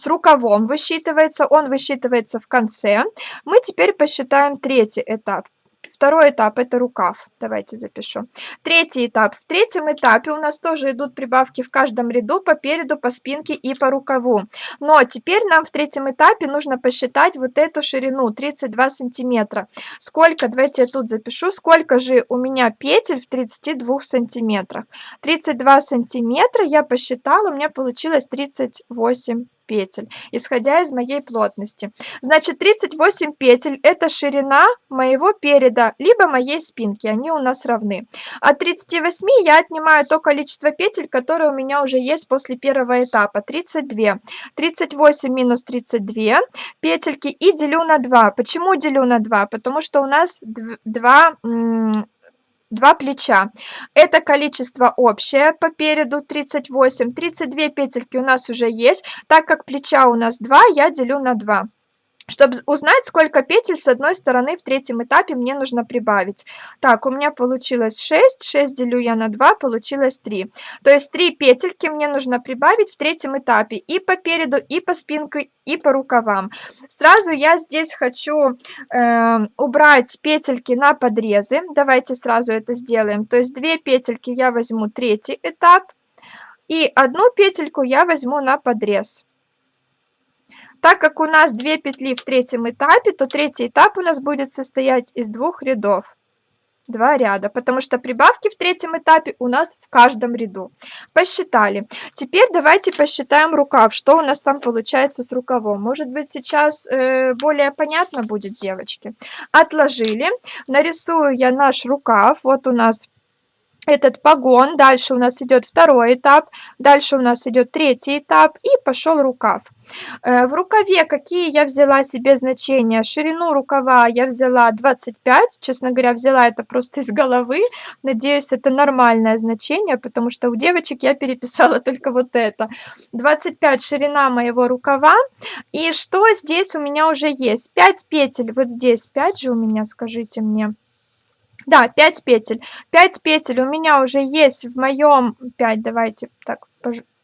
рукавом высчитывается, он высчитывается в конце. Мы теперь посчитаем третий этап. Второй этап это рукав. Давайте запишу. Третий этап. В третьем этапе у нас тоже идут прибавки в каждом ряду по переду, по спинке и по рукаву. Но теперь нам в третьем этапе нужно посчитать вот эту ширину 32 сантиметра. Сколько, давайте я тут запишу, сколько же у меня петель в 32 сантиметрах. 32 сантиметра я посчитала, у меня получилось 38 петель, исходя из моей плотности. Значит, 38 петель это ширина моего переда, либо моей спинки, они у нас равны. От 38 я отнимаю то количество петель, которое у меня уже есть после первого этапа, 32. 38 минус 32 петельки и делю на 2. Почему делю на 2? Потому что у нас два плеча. Это количество общее по переду 38. 32 петельки у нас уже есть. Так как плеча у нас 2, я делю на 2. Чтобы узнать, сколько петель с одной стороны в третьем этапе мне нужно прибавить. Так, у меня получилось 6. 6 делю я на 2, получилось 3. То есть 3 петельки мне нужно прибавить в третьем этапе. И по переду, и по спинке, и по рукавам. Сразу я здесь хочу убрать петельки на подрезы. Давайте сразу это сделаем. То есть 2 петельки я возьму третий этап. И 1 петельку я возьму на подрез. Так как у нас 2 петли в третьем этапе, то третий этап у нас будет состоять из 2 рядов. 2 ряда, потому что прибавки в третьем этапе у нас в каждом ряду. Посчитали. Теперь давайте посчитаем рукав, что у нас там получается с рукавом. Может быть, сейчас более понятно будет, девочки. Отложили. Нарисую я наш рукав. Вот у нас этот погон, дальше у нас идет второй этап, дальше у нас идет третий этап и пошел рукав. В рукаве какие я взяла себе значения? Ширину рукава я взяла 25, честно говоря, взяла это просто из головы, надеюсь, это нормальное значение, потому что у девочек я переписала только вот это. 25 ширина моего рукава, и что здесь у меня уже есть? 5 петель, вот здесь 5 же у меня, скажите мне. Да, 5 петель. 5 петель у меня уже есть в моем... 5, давайте так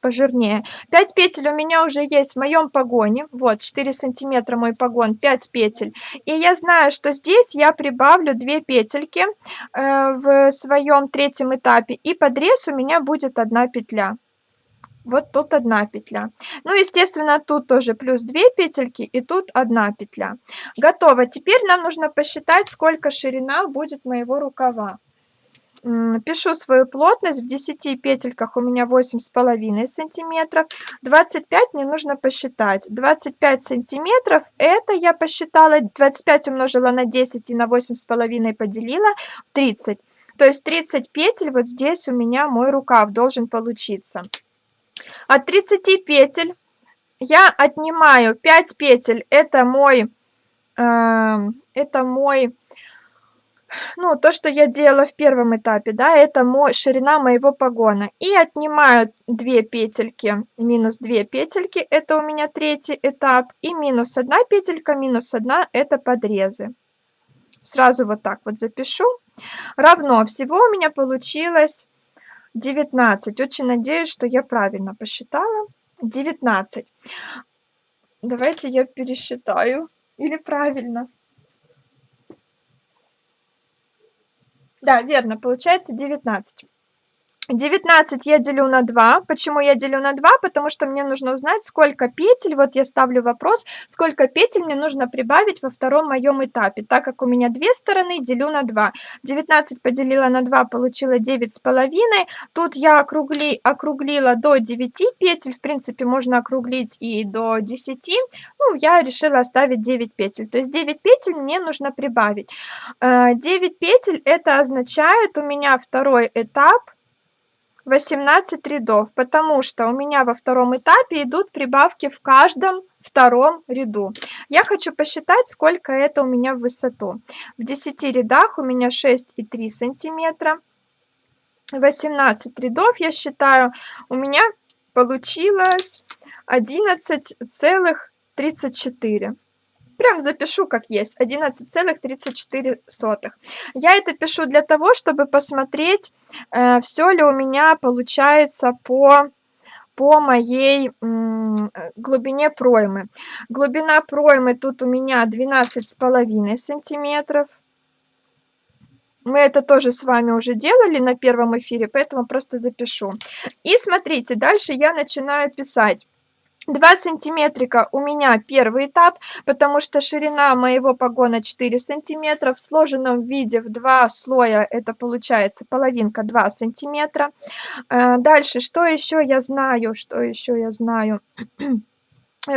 пожирнее. 5 петель у меня уже есть в моем погоне. Вот, 4 сантиметра мой погон, 5 петель. И я знаю, что здесь я прибавлю 2 петельки в своем третьем этапе. И подрез у меня будет 1 петля. Вот тут 1 петля. Ну, естественно, тут тоже плюс 2 петельки и тут 1 петля. Готово. Теперь нам нужно посчитать, сколько ширина будет моего рукава. Пишу свою плотность. В 10 петельках у меня 8,5 сантиметров. 25 мне нужно посчитать. 25 сантиметров, это я посчитала, 25 умножила на 10 и на 8,5 поделила, 30. То есть 30 петель вот здесь у меня мой рукав должен получиться. От 30 петель я отнимаю 5 петель, это мой, ну, то, что я делала в первом этапе, да, это ширина моего погона. И отнимаю 2 петельки, минус 2 петельки, это у меня третий этап. И минус 1 петелька, минус 1, это подрезы. Сразу вот так вот запишу. Равно всего у меня получилось 19. Очень надеюсь, что я правильно посчитала. 19. Давайте я пересчитаю. Или правильно? Да, верно, получается 19. 19 я делю на 2. Почему я делю на 2? Потому что мне нужно узнать, сколько петель, вот я ставлю вопрос, сколько петель мне нужно прибавить во втором моем этапе. Так как у меня 2 стороны, делю на 2. 19 поделила на 2, получила 9,5. Тут я округлила до 9 петель, в принципе, можно округлить и до 10. Ну, я решила оставить 9 петель. То есть 9 петель мне нужно прибавить. 9 петель, это означает у меня второй этап, 18 рядов, потому что у меня во втором этапе идут прибавки в каждом втором ряду. Я хочу посчитать, сколько это у меня в высоту. В 10 рядах у меня 6,3 сантиметра. 18 рядов, я считаю, у меня получилось 11,34. Прям запишу как есть, 11,34. Я это пишу для того, чтобы посмотреть, все ли у меня получается по моей глубине проймы. Глубина проймы тут у меня 12,5 сантиметров. Мы это тоже с вами уже делали на первом эфире, поэтому просто запишу. И смотрите, дальше я начинаю писать. 2 сантиметрика у меня первый этап, потому что ширина моего погона 4 сантиметра. В сложенном виде в 2 слоя это получается половинка 2 сантиметра. Дальше, что еще я знаю?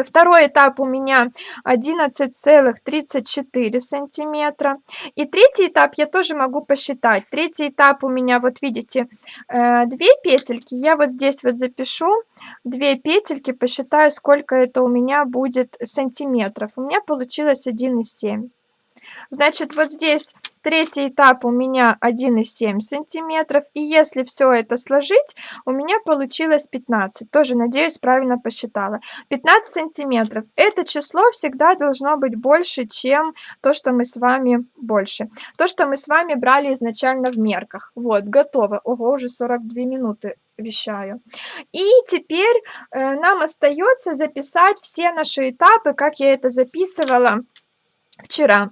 Второй этап у меня 11,34 сантиметра. И третий этап я тоже могу посчитать. Третий этап у меня, вот видите, 2 петельки. Я вот здесь вот запишу 2 петельки, посчитаю, сколько это у меня будет сантиметров. У меня получилось 1,7. Значит, вот здесь третий этап у меня 1,7 сантиметров. И если все это сложить, у меня получилось 15. Тоже, надеюсь, правильно посчитала. 15 сантиметров. Это число всегда должно быть больше, чем то, что мы с вами То, что мы с вами брали изначально в мерках. Вот, готово. Ого, уже 42 минуты вещаю. И теперь нам остается записать все наши этапы, как я это записывала вчера.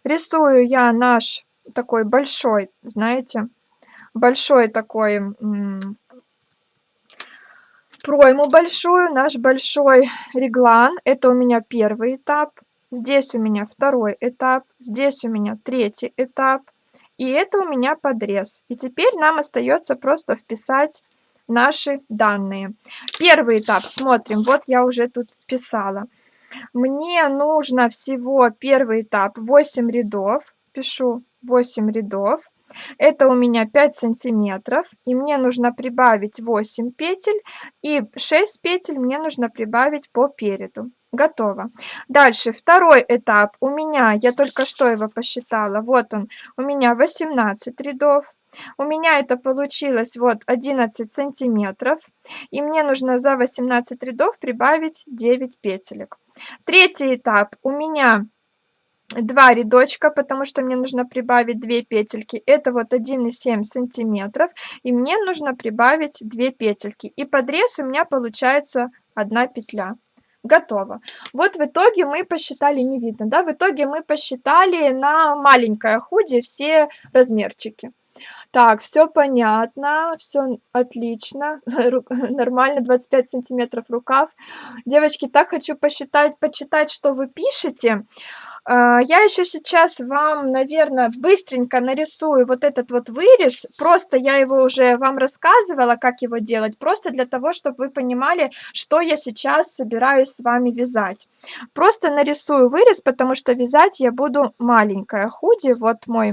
Рисую я наш такой большой, знаете, большой такой, пройму большую, наш большой реглан. Это у меня первый этап. Здесь у меня второй этап. Здесь у меня третий этап. И это у меня подрез. И теперь нам остается просто вписать наши данные. Первый этап, смотрим, вот я уже тут писала. Мне нужно всего первый этап 8 рядов. Пишу 8 рядов. Это у меня 5 сантиметров. И мне нужно прибавить 8 петель. И 6 петель мне нужно прибавить по переду. Готово. Дальше второй этап у меня, я только что его посчитала, вот он, у меня 18 рядов. У меня это получилось вот 11 сантиметров. И мне нужно за 18 рядов прибавить 9 петелек. Третий этап у меня 2 рядочка, потому что мне нужно прибавить 2 петельки. Это вот 1,7 сантиметров. И мне нужно прибавить 2 петельки. И подрез у меня получается 1 петля. Готово. Вот в итоге мы посчитали, не видно, да? В итоге мы посчитали на маленькое худи все размерчики. Так, все понятно, все отлично, нормально, 25 сантиметров рукав. Девочки, так хочу почитать, что вы пишете. Я еще сейчас вам, наверное, быстренько нарисую вот этот вот вырез. Просто я его уже вам рассказывала, как его делать, просто для того, чтобы вы понимали, что я сейчас собираюсь с вами вязать. Просто нарисую вырез, потому что вязать я буду маленькое худи. Вот мой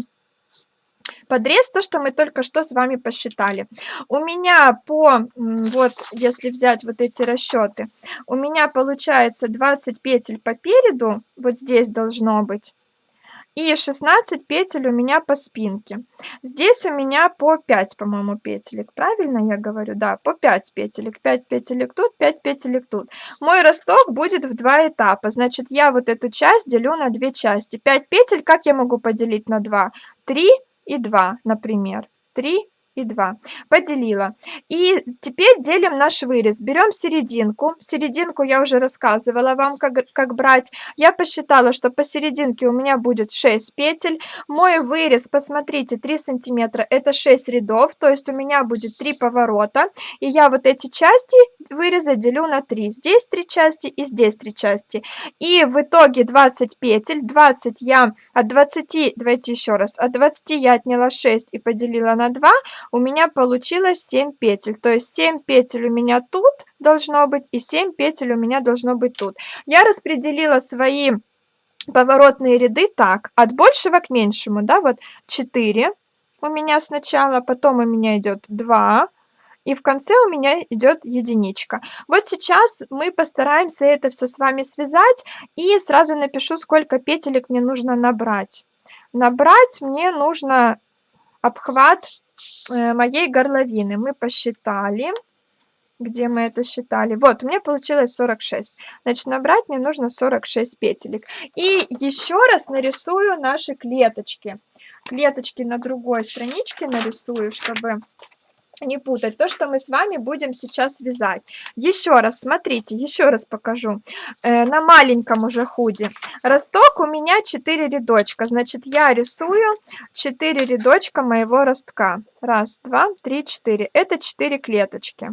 подрез, то, что мы только что с вами посчитали. У меня вот если взять вот эти расчеты, у меня получается 20 петель по переду, вот здесь должно быть, и 16 петель у меня по спинке. Здесь у меня по 5, по-моему, петелек. Правильно я говорю? Да, по 5 петелек. 5 петелек тут, 5 петелек тут. Мой росток будет в 2 этапа. Значит, я вот эту часть делю на 2 части. 5 петель, как я могу поделить на 2? 3 и 2, например. 3 и 2. Поделила. И теперь делим наш вырез. Берем серединку. Серединку я уже рассказывала вам, как брать. Я посчитала, что посерединке у меня будет 6 петель. Мой вырез, посмотрите, 3 сантиметра, это 6 рядов, то есть у меня будет 3 поворота. И я вот эти части выреза делю на 3. Здесь 3 части и здесь 3 части. И в итоге 20 петель. 20 я от 20, давайте еще раз, от 20 я отняла 6 и поделила на 2. У меня получилось 7 петель. То есть 7 петель у меня тут должно быть и 7 петель у меня должно быть тут. Я распределила свои поворотные ряды так, от большего к меньшему, да, вот 4 у меня сначала, потом у меня идет 2, и в конце у меня идет единичка. Вот сейчас мы постараемся это все с вами связать, и сразу напишу, сколько петелек мне нужно набрать. Набрать мне нужно обхват моей горловины. Мы посчитали. Где мы это считали? Вот, у меня получилось 46. Значит, набрать мне нужно 46 петелек. И еще раз нарисую наши клеточки. Клеточки на другой страничке нарисую, чтобы не путать то, что мы с вами будем сейчас вязать. Еще раз, смотрите, еще раз покажу. На маленьком уже худи росток у меня 4 рядочка. Значит, я рисую 4 рядочка моего ростка. Раз, два, три, 4. Это 4 клеточки.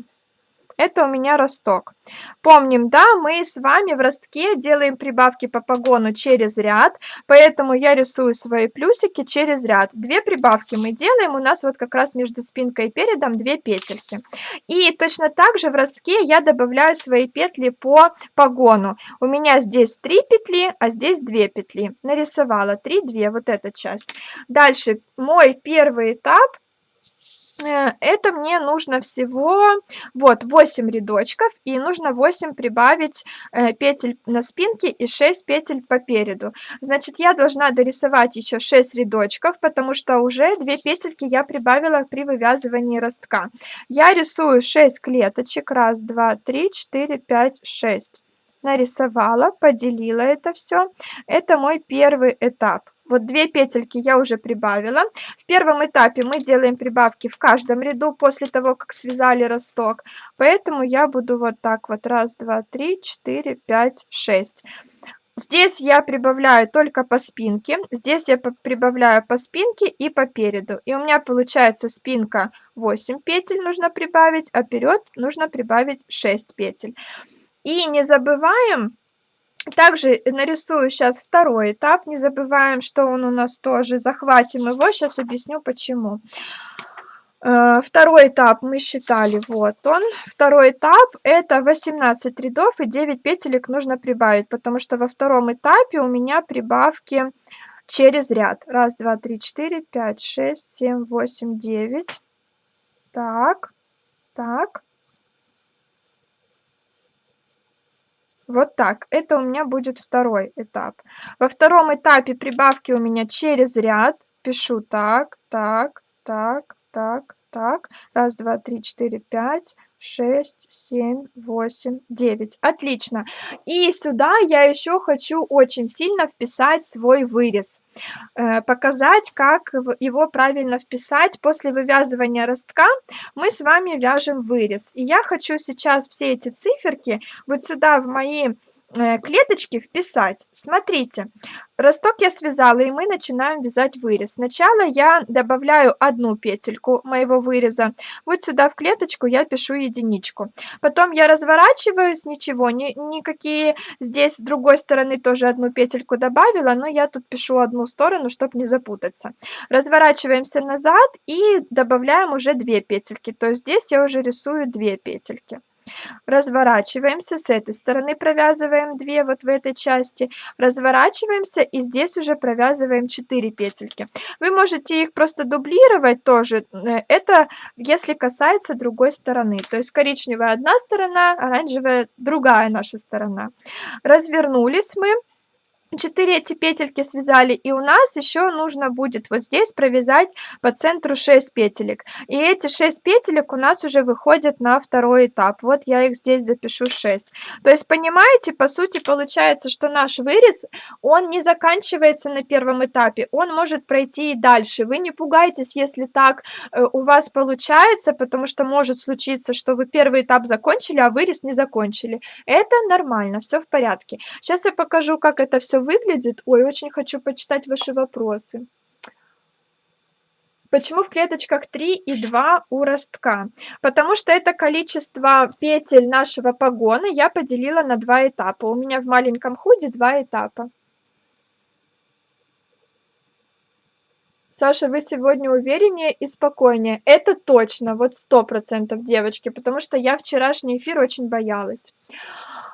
Это у меня росток. Помним, да, мы с вами в ростке делаем прибавки по погону через ряд, поэтому я рисую свои плюсики через ряд. 2 прибавки мы делаем, у нас вот как раз между спинкой и передом 2 петельки. И точно так же в ростке я добавляю свои петли по погону. У меня здесь 3 петли, а здесь 2 петли. Нарисовала 3, 2, вот эта часть. Дальше мой первый этап. Это мне нужно всего вот 8 рядочков, и нужно 8 прибавить петель на спинке и 6 петель по переду. Значит, я должна дорисовать еще 6 рядочков, потому что уже 2 петельки я прибавила при вывязывании ростка. Я рисую 6 клеточек. Раз, два, три, 4, 5, 6. Нарисовала, поделила это все. Это мой первый этап. Вот 2 петельки я уже прибавила. В первом этапе мы делаем прибавки в каждом ряду после того, как связали росток. Поэтому я буду вот так вот. Раз, два, три, 4, 5, 6. Здесь я прибавляю только по спинке. Здесь я прибавляю по спинке и по переду. И у меня получается спинка 8 петель нужно прибавить, а вперед нужно прибавить 6 петель. И не забываем... Также нарисую сейчас второй этап. Не забываем, что он у нас тоже. Захватим его. Сейчас объясню, почему. Второй этап мы считали. Вот он. Второй этап это 18 рядов и 9 петелек нужно прибавить. Потому что во втором этапе у меня прибавки через ряд. Раз, два, три, 4, 5, 6, 7, 8, 9. Так. Так. Вот так. Это у меня будет второй этап. Во втором этапе прибавки у меня через ряд. Пишу так, так, так, так, так. Раз, два, три, 4, 5, 6, 7, 8, 9. Отлично. И сюда я еще хочу очень сильно вписать свой вырез. Показать, как его правильно вписать. После вывязывания ростка мы с вами вяжем вырез. И я хочу сейчас все эти циферки вот сюда в мои клеточки вписать. Смотрите, росток я связала, и мы начинаем вязать вырез. Сначала я добавляю одну петельку моего выреза. Вот сюда в клеточку я пишу единичку. Потом я разворачиваюсь, ничего, никакие. Здесь с другой стороны тоже одну петельку добавила, но я тут пишу одну сторону, чтобы не запутаться. Разворачиваемся назад и добавляем уже 2 петельки. То есть здесь я уже рисую 2 петельки. Разворачиваемся, с этой стороны провязываем 2 вот в этой части, разворачиваемся и здесь уже провязываем 4 петельки. Вы можете их просто дублировать тоже, это если касается другой стороны, то есть коричневая одна сторона, оранжевая другая наша сторона. Развернулись мы. 4 эти петельки связали, и у нас еще нужно будет вот здесь провязать по центру 6 петелек. И эти 6 петелек у нас уже выходят на второй этап. Вот я их здесь запишу 6. То есть, понимаете, по сути получается, что наш вырез, он не заканчивается на первом этапе, он может пройти и дальше. Вы не пугайтесь, если так у вас получается, потому что может случиться, что вы первый этап закончили, а вырез не закончили. Это нормально, все в порядке. Сейчас я покажу, как это все выглядит. Ой, очень хочу почитать ваши вопросы. Почему в клеточках 3 и 2 у ростка? Потому что это количество петель нашего погона я поделила на 2 этапа. У меня в маленьком худи 2 этапа. Саша, вы сегодня увереннее и спокойнее. Это точно, вот 100%, девочки, потому что я вчерашний эфир очень боялась.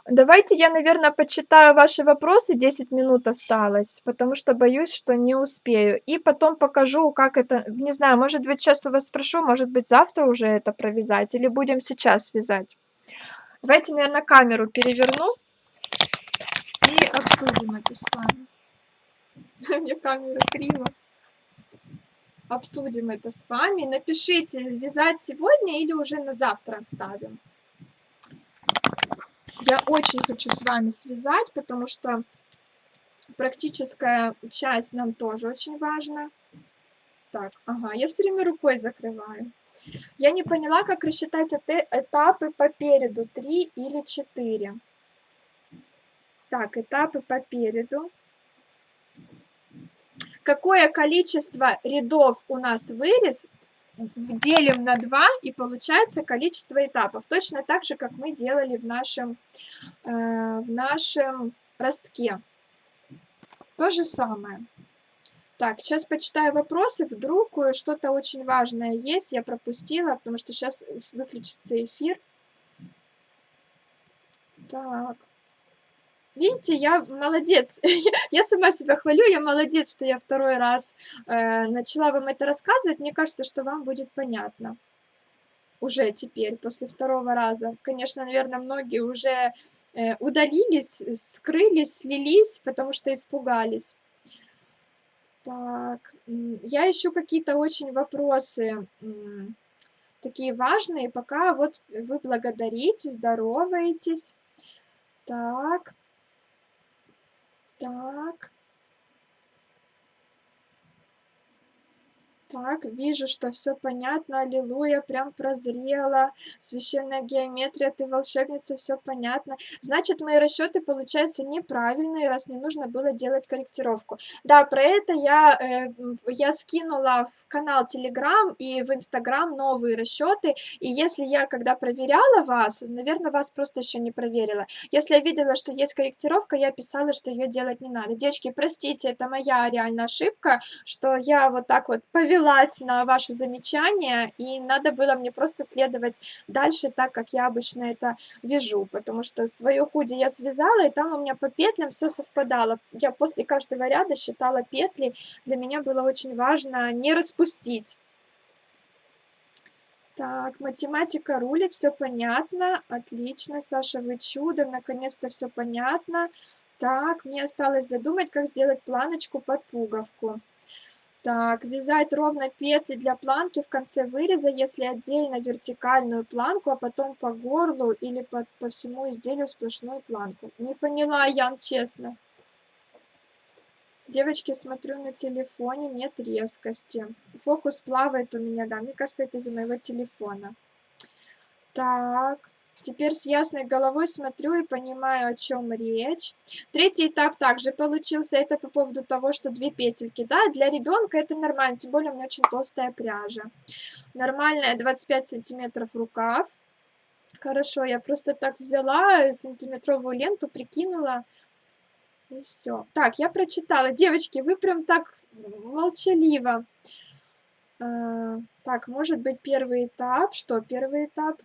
Давайте я, наверное, почитаю ваши вопросы, 10 минут осталось, потому что боюсь, что не успею. И потом покажу, как это, не знаю, может быть, сейчас у вас спрошу, может быть, завтра уже это провязать, или будем сейчас вязать. Давайте, наверное, камеру переверну и обсудим это с вами. У меня камера криво. Обсудим это с вами. Напишите, вязать сегодня или уже на завтра оставим. Я очень хочу с вами связать, потому что практическая часть нам тоже очень важна. Так, ага, я все время рукой закрываю. Я не поняла, как рассчитать этапы по переду, 3 или 4. Так, этапы по переду. Какое количество рядов у нас вырез, делим на 2, и получается количество этапов. Точно так же, как мы делали в нашем ростке. То же самое. Так, сейчас почитаю вопросы. Вдруг что-то очень важное есть, я пропустила, потому что сейчас выключится эфир. Так. Видите, я молодец. Я сама себя хвалю, я молодец, что я второй раз начала вам это рассказывать. Мне кажется, что вам будет понятно. Уже теперь, после второго раза. Конечно, наверное, многие уже удалились, скрылись, слились, потому что испугались. Так, я ищу какие-то очень вопросы такие важные, пока вот вы благодарите, здороваетесь. Так. Так. Так, вижу, что все понятно. Аллилуйя, прям прозрела. Священная геометрия, ты волшебница, все понятно. Значит, мои расчеты получаются неправильные, раз не нужно было делать корректировку. Да, про это я скинула в канал Telegram и в Instagram новые расчеты. И если я когда проверяла вас, наверное, вас просто еще не проверила. Если я видела, что есть корректировка, я писала, что ее делать не надо. Девочки, простите, это моя реальная ошибка, что я вот так вот повелась на ваши замечания, и надо было мне просто следовать дальше так, как я обычно это вяжу, потому что свое худи я связала, и там у меня по петлям все совпадало. Я после каждого ряда считала петли, для меня было очень важно не распустить. Так, математика рулит, все понятно, отлично, Саша, вы чудо, наконец-то все понятно. Так, мне осталось додумать, как сделать планочку под пуговку. Так, вязать ровно петли для планки в конце выреза, если отдельно вертикальную планку, а потом по горлу или по всему изделию сплошную планку. Не поняла, Ян, честно. Девочки, смотрю на телефоне, нет резкости. Фокус плавает у меня, да, мне кажется, это из-за моего телефона. Так, Теперь с ясной головой смотрю и понимаю, о чем речь. Третий этап также получился. Это по поводу того, что 2 петельки. Да, для ребенка это нормально, тем более у меня очень толстая пряжа. Нормальная 25 сантиметров рукав. Хорошо, я просто так взяла сантиметровую ленту, прикинула, и все. Так, я прочитала. Девочки, вы прям так молчаливо. Так, может быть, первый этап. Что первый этап?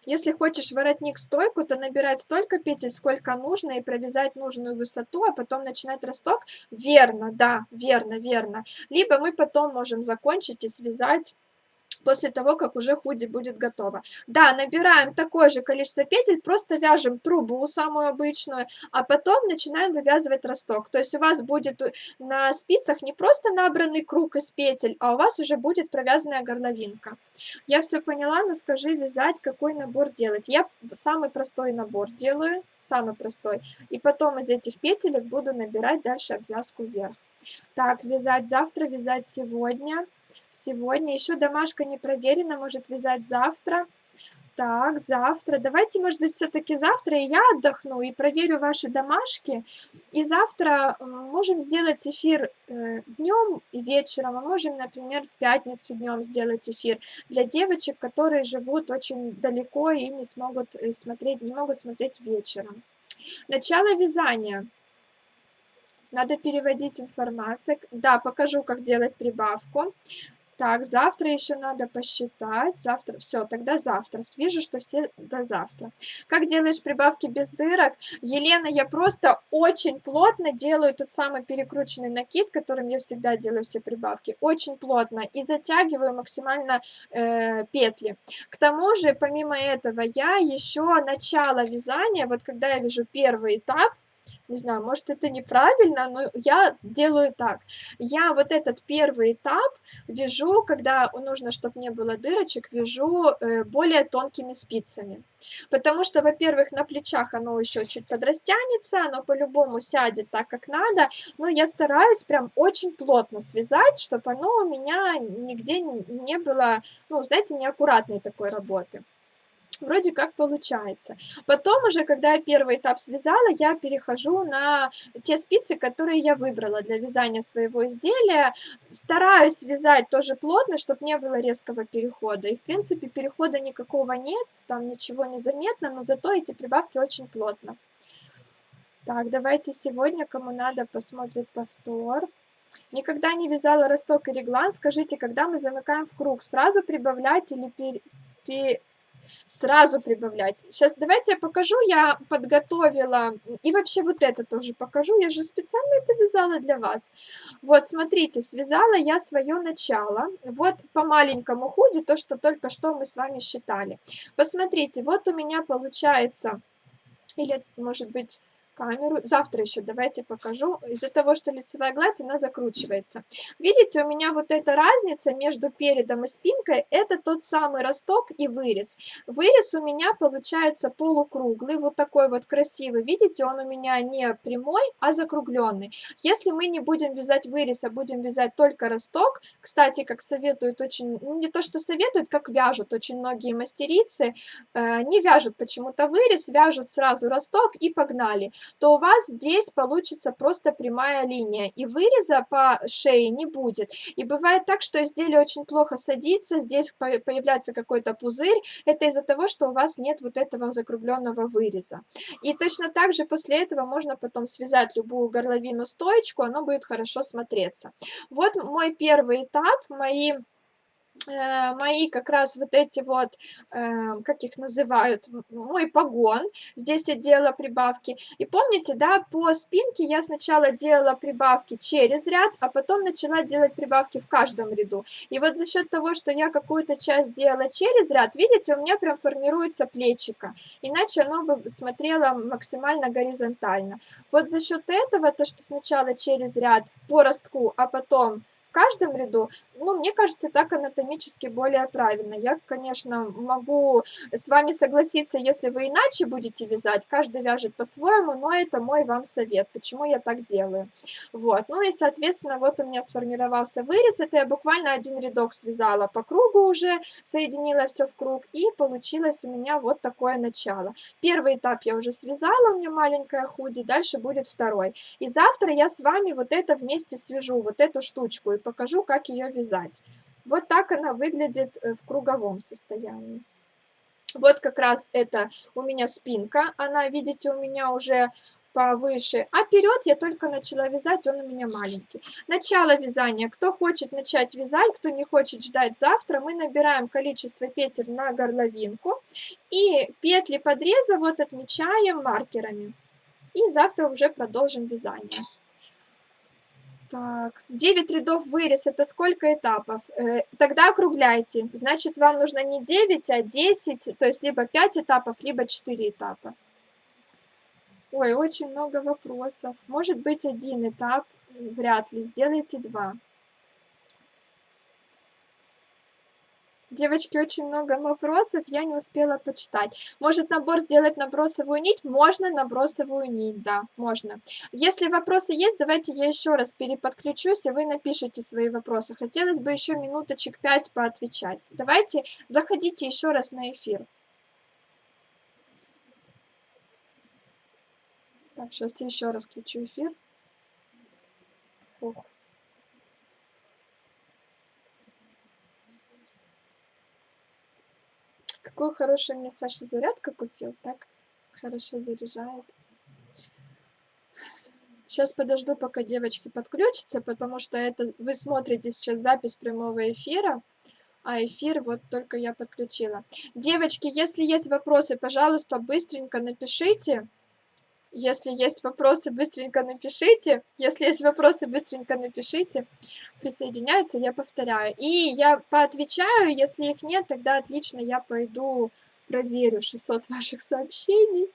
Если хочешь воротник-стойку, то набирать столько петель, сколько нужно, и провязать нужную высоту, а потом начинать росток. Верно, да, верно, верно. Либо мы потом можем закончить и связать после того, как уже худи будет готово. Да, набираем такое же количество петель, просто вяжем трубу самую обычную, а потом начинаем вывязывать росток. То есть у вас будет на спицах не просто набранный круг из петель, а у вас уже будет провязанная горловинка. Я все поняла, но скажи, вязать, какой набор делать. Я самый простой набор делаю, самый простой, и потом из этих петелек буду набирать дальше обвязку вверх. Так, вязать завтра, вязать сегодня. Сегодня еще домашка не проверена, может вязать завтра. Так, завтра. Давайте, может быть, все-таки завтра и я отдохну и проверю ваши домашки. И завтра можем сделать эфир днем и вечером, а можем, например, в пятницу днем сделать эфир для девочек, которые живут очень далеко и не смогут смотреть, не могут смотреть вечером. Начало вязания. Надо переводить информацию. Да, покажу, как делать прибавку. Так, завтра еще надо посчитать. Завтра, все, тогда завтра. Вижу, что все до завтра. Как делаешь прибавки без дырок? Елена, я просто очень плотно делаю тот самый перекрученный накид, которым я всегда делаю все прибавки. Очень плотно. И затягиваю максимально петли. К тому же, помимо этого, я еще начало вязания, вот когда я вяжу первый этап, не знаю, может это неправильно, но я делаю так. Я вот этот первый этап вяжу, когда нужно, чтобы не было дырочек, вяжу более тонкими спицами. Потому что, во-первых, на плечах оно еще чуть подрастянется, оно по-любому сядет так, как надо, но я стараюсь прям очень плотно связать, чтобы оно у меня нигде не было, ну, знаете, неаккуратной такой работы. Вроде как получается. Потом уже, когда я первый этап связала, я перехожу на те спицы, которые я выбрала для вязания своего изделия. Стараюсь вязать тоже плотно, чтобы не было резкого перехода. И, в принципе, перехода никакого нет, там ничего не заметно, но зато эти прибавки очень плотно. Так, давайте сегодня, кому надо, посмотрит повтор. Никогда не вязала росток и реглан. Скажите, когда мы замыкаем в круг, сразу прибавлять или сразу прибавлять. Сейчас давайте я покажу, я подготовила, и вообще вот это тоже покажу, я же специально это вязала для вас. Вот, смотрите, связала я свое начало, вот по маленькому худи, то, что только что мы с вами считали. Посмотрите, вот у меня получается, или, может быть, камеру. Завтра еще давайте покажу. Из-за того, что лицевая гладь, она закручивается. Видите, у меня вот эта разница между передом и спинкой, это тот самый росток и вырез. Вырез у меня получается полукруглый, вот такой вот красивый. Видите, он у меня не прямой, а закругленный. Если мы не будем вязать вырез, а будем вязать только росток, кстати, как советуют очень, не то что советуют, как вяжут очень многие мастерицы, не вяжут почему-то вырез, вяжут сразу росток и погнали, то у вас здесь получится просто прямая линия, и выреза по шее не будет. И бывает так, что изделие очень плохо садится, здесь появляется какой-то пузырь, это из-за того, что у вас нет вот этого закругленного выреза. И точно так же после этого можно потом связать любую горловину стоечку, оно будет хорошо смотреться. Вот мой первый этап, мои как раз вот эти вот, как их называют, мой погон. Здесь я делала прибавки. И помните, да, по спинке я сначала делала прибавки через ряд, а потом начала делать прибавки в каждом ряду. И вот за счет того, что я какую-то часть делала через ряд, видите, у меня прям формируется плечико. Иначе оно бы смотрело максимально горизонтально. Вот за счет этого, то, что сначала через ряд по ростку, а потом каждом ряду, ну, мне кажется, так анатомически более правильно. Я, конечно, могу с вами согласиться, если вы иначе будете вязать, каждый вяжет по-своему, но это мой вам совет, почему я так делаю. Вот, ну и, соответственно, вот у меня сформировался вырез, это я буквально один рядок связала по кругу уже, соединила все в круг, и получилось у меня вот такое начало. Первый этап я уже связала, у меня маленькая худи, дальше будет второй. И завтра я с вами вот это вместе свяжу, вот эту штучку, и покажу, как ее вязать. Вот так она выглядит в круговом состоянии. Вот как раз это у меня спинка, она, видите, у меня уже повыше, а вперед я только начала вязать, он у меня маленький. Начало вязания. Кто хочет начать вязать, кто не хочет ждать завтра, мы набираем количество петель на горловинку и петли подреза вот отмечаем маркерами. И завтра уже продолжим вязание. Так, 9 рядов вырез, это сколько этапов? Тогда округляйте. Значит, вам нужно не 9, а 10, то есть либо 5 этапов, либо 4 этапа. Ой, очень много вопросов. Может быть, один этап, вряд ли. Сделайте 2. Девочки, очень много вопросов, я не успела почитать. Может, набор сделать набросовую нить? Можно набросовую нить, да, можно. Если вопросы есть, давайте я еще раз переподключусь, и вы напишите свои вопросы. Хотелось бы еще минуточек 5 поотвечать. Давайте, заходите еще раз на эфир. Так, сейчас я еще раз включу эфир. Фух. Какую хорошую мне Саша зарядку купил, так хорошо заряжает. Сейчас подожду, пока девочки подключатся, потому что это вы смотрите сейчас запись прямого эфира, а эфир вот только я подключила. Девочки, если есть вопросы, пожалуйста, быстренько напишите. Если есть вопросы, быстренько напишите. Если есть вопросы, быстренько напишите. Присоединяются, я повторяю. И я поотвечаю, если их нет, тогда отлично, я пойду проверю 600 ваших сообщений.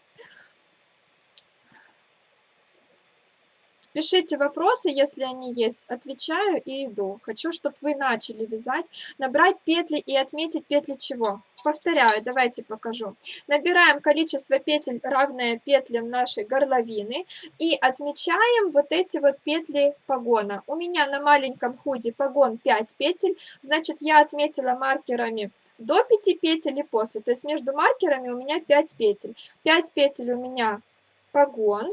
Пишите вопросы, если они есть, отвечаю и иду. Хочу, чтобы вы начали вязать. Набрать петли и отметить петли чего? Повторяю, давайте покажу. Набираем количество петель, равное петлям нашей горловины, и отмечаем вот эти вот петли погона. У меня на маленьком худи погон 5 петель, значит, я отметила маркерами до 5 петель и после. То есть между маркерами у меня 5 петель. 5 петель у меня погон.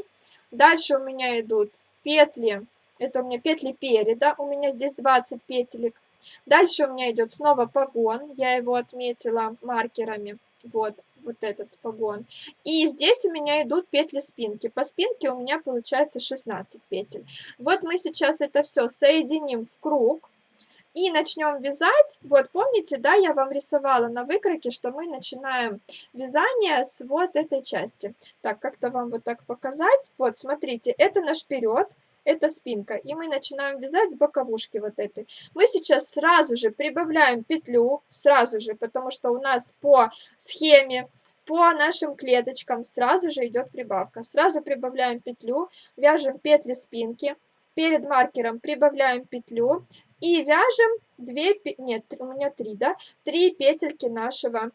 Дальше у меня идут петли, это у меня петли переда, у меня здесь 20 петелек. Дальше у меня идет снова погон, я его отметила маркерами, вот этот погон. И здесь у меня идут петли спинки. По спинке у меня получается 16 петель. Вот мы сейчас это все соединим в круг и начнем вязать. Вот помните, да, я вам рисовала на выкройке, что мы начинаем вязание с вот этой части. Так, как-то вам вот так показать. Вот, смотрите, это наш вперед, это спинка, и мы начинаем вязать с боковушки вот этой. Мы сейчас сразу же прибавляем петлю, сразу же, потому что у нас по схеме, по нашим клеточкам сразу же идет прибавка. Сразу прибавляем петлю, вяжем петли спинки, перед маркером прибавляем петлю, и вяжем 2, нет, у меня 3, да, 3 петельки нашего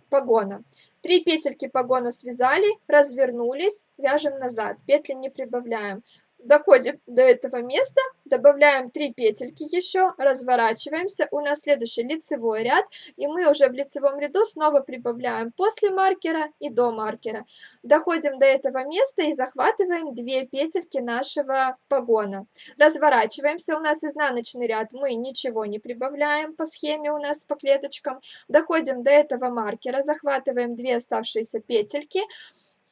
погона. 3 петельки погона связали, развернулись, вяжем назад, петли не прибавляем. Доходим до этого места, добавляем 3 петельки еще, разворачиваемся, у нас следующий лицевой ряд, и мы уже в лицевом ряду снова прибавляем после маркера и до маркера. Доходим до этого места и захватываем 2 петельки нашего погона. Разворачиваемся, у нас изнаночный ряд, мы ничего не прибавляем по схеме у нас по клеточкам. Доходим до этого маркера, захватываем 2 оставшиеся петельки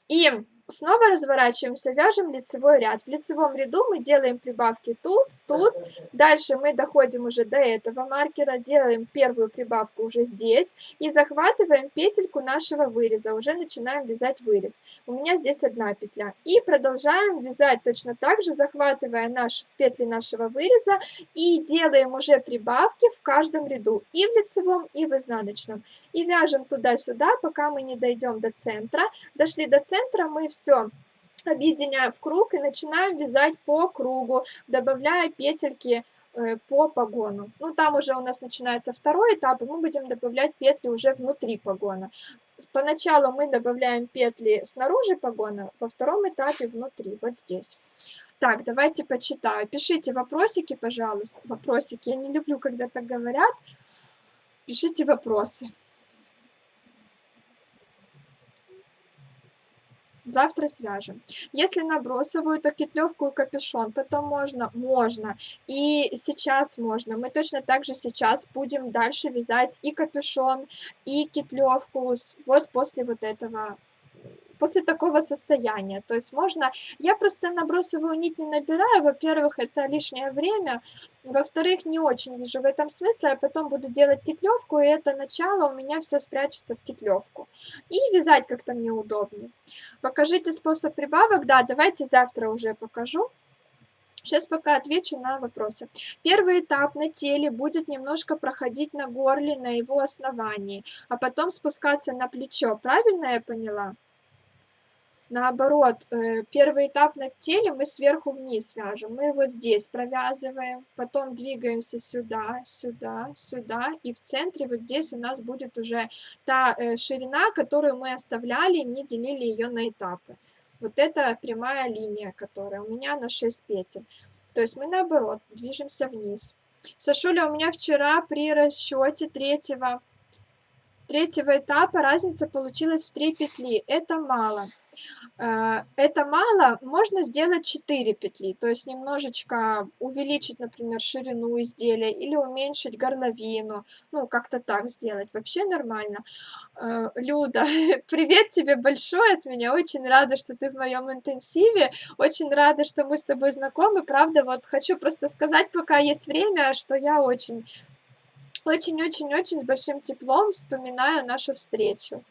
и снова разворачиваемся, вяжем лицевой ряд. В лицевом ряду мы делаем прибавки тут, тут. Дальше мы доходим уже до этого маркера, делаем первую прибавку уже здесь и захватываем петельку нашего выреза. Уже начинаем вязать вырез. У меня здесь 1 петля. И продолжаем вязать точно так же, захватывая петли нашего выреза и делаем уже прибавки в каждом ряду. И в лицевом, и в изнаночном. И вяжем туда-сюда, пока мы не дойдем до центра. Дошли до центра, мы все объединяем в круг и начинаем вязать по кругу, добавляя петельки по погону. Ну, там уже у нас начинается второй этап, и мы будем добавлять петли уже внутри погона. Поначалу мы добавляем петли снаружи погона, во втором этапе внутри, вот здесь. Так, давайте почитаю. Пишите вопросики, пожалуйста. Вопросики. Я не люблю, когда так говорят. Пишите вопросы. Завтра свяжем. Если набросовую, то кетлевку и капюшон потом можно? Можно. И сейчас можно. Мы точно так же сейчас будем дальше вязать и капюшон, и кетлевку вот после вот этого, после такого состояния. То есть можно... Я просто набросовую нить не набираю. Во-первых, это лишнее время. Во-вторых, не очень вижу в этом смысла. Я потом буду делать кетлевку, и это начало у меня все спрячется в кетлевку. И вязать как-то мне удобнее. Покажите способ прибавок. Да, давайте завтра уже покажу. Сейчас пока отвечу на вопросы. Первый этап на теле будет немножко проходить на горле, на его основании, а потом спускаться на плечо. Правильно я поняла? Наоборот, первый этап на теле мы сверху вниз вяжем. Мы вот здесь провязываем, потом двигаемся сюда, сюда, сюда, и в центре вот здесь у нас будет уже та ширина, которую мы оставляли, не делили ее на этапы. Вот это прямая линия, которая у меня на 6 петель. То есть мы наоборот движемся вниз. Сашуля, у меня вчера при расчете третьего этапа разница получилась в 3 петли. Это мало. Это мало, можно сделать 4 петли, то есть немножечко увеличить, например, ширину изделия или уменьшить горловину, ну, как-то так сделать, вообще нормально. Люда, привет тебе большой от меня, очень рада, что ты в моем интенсиве, очень рада, что мы с тобой знакомы, правда, вот хочу просто сказать, пока есть время, что я очень-очень-очень с большим теплом вспоминаю нашу встречу.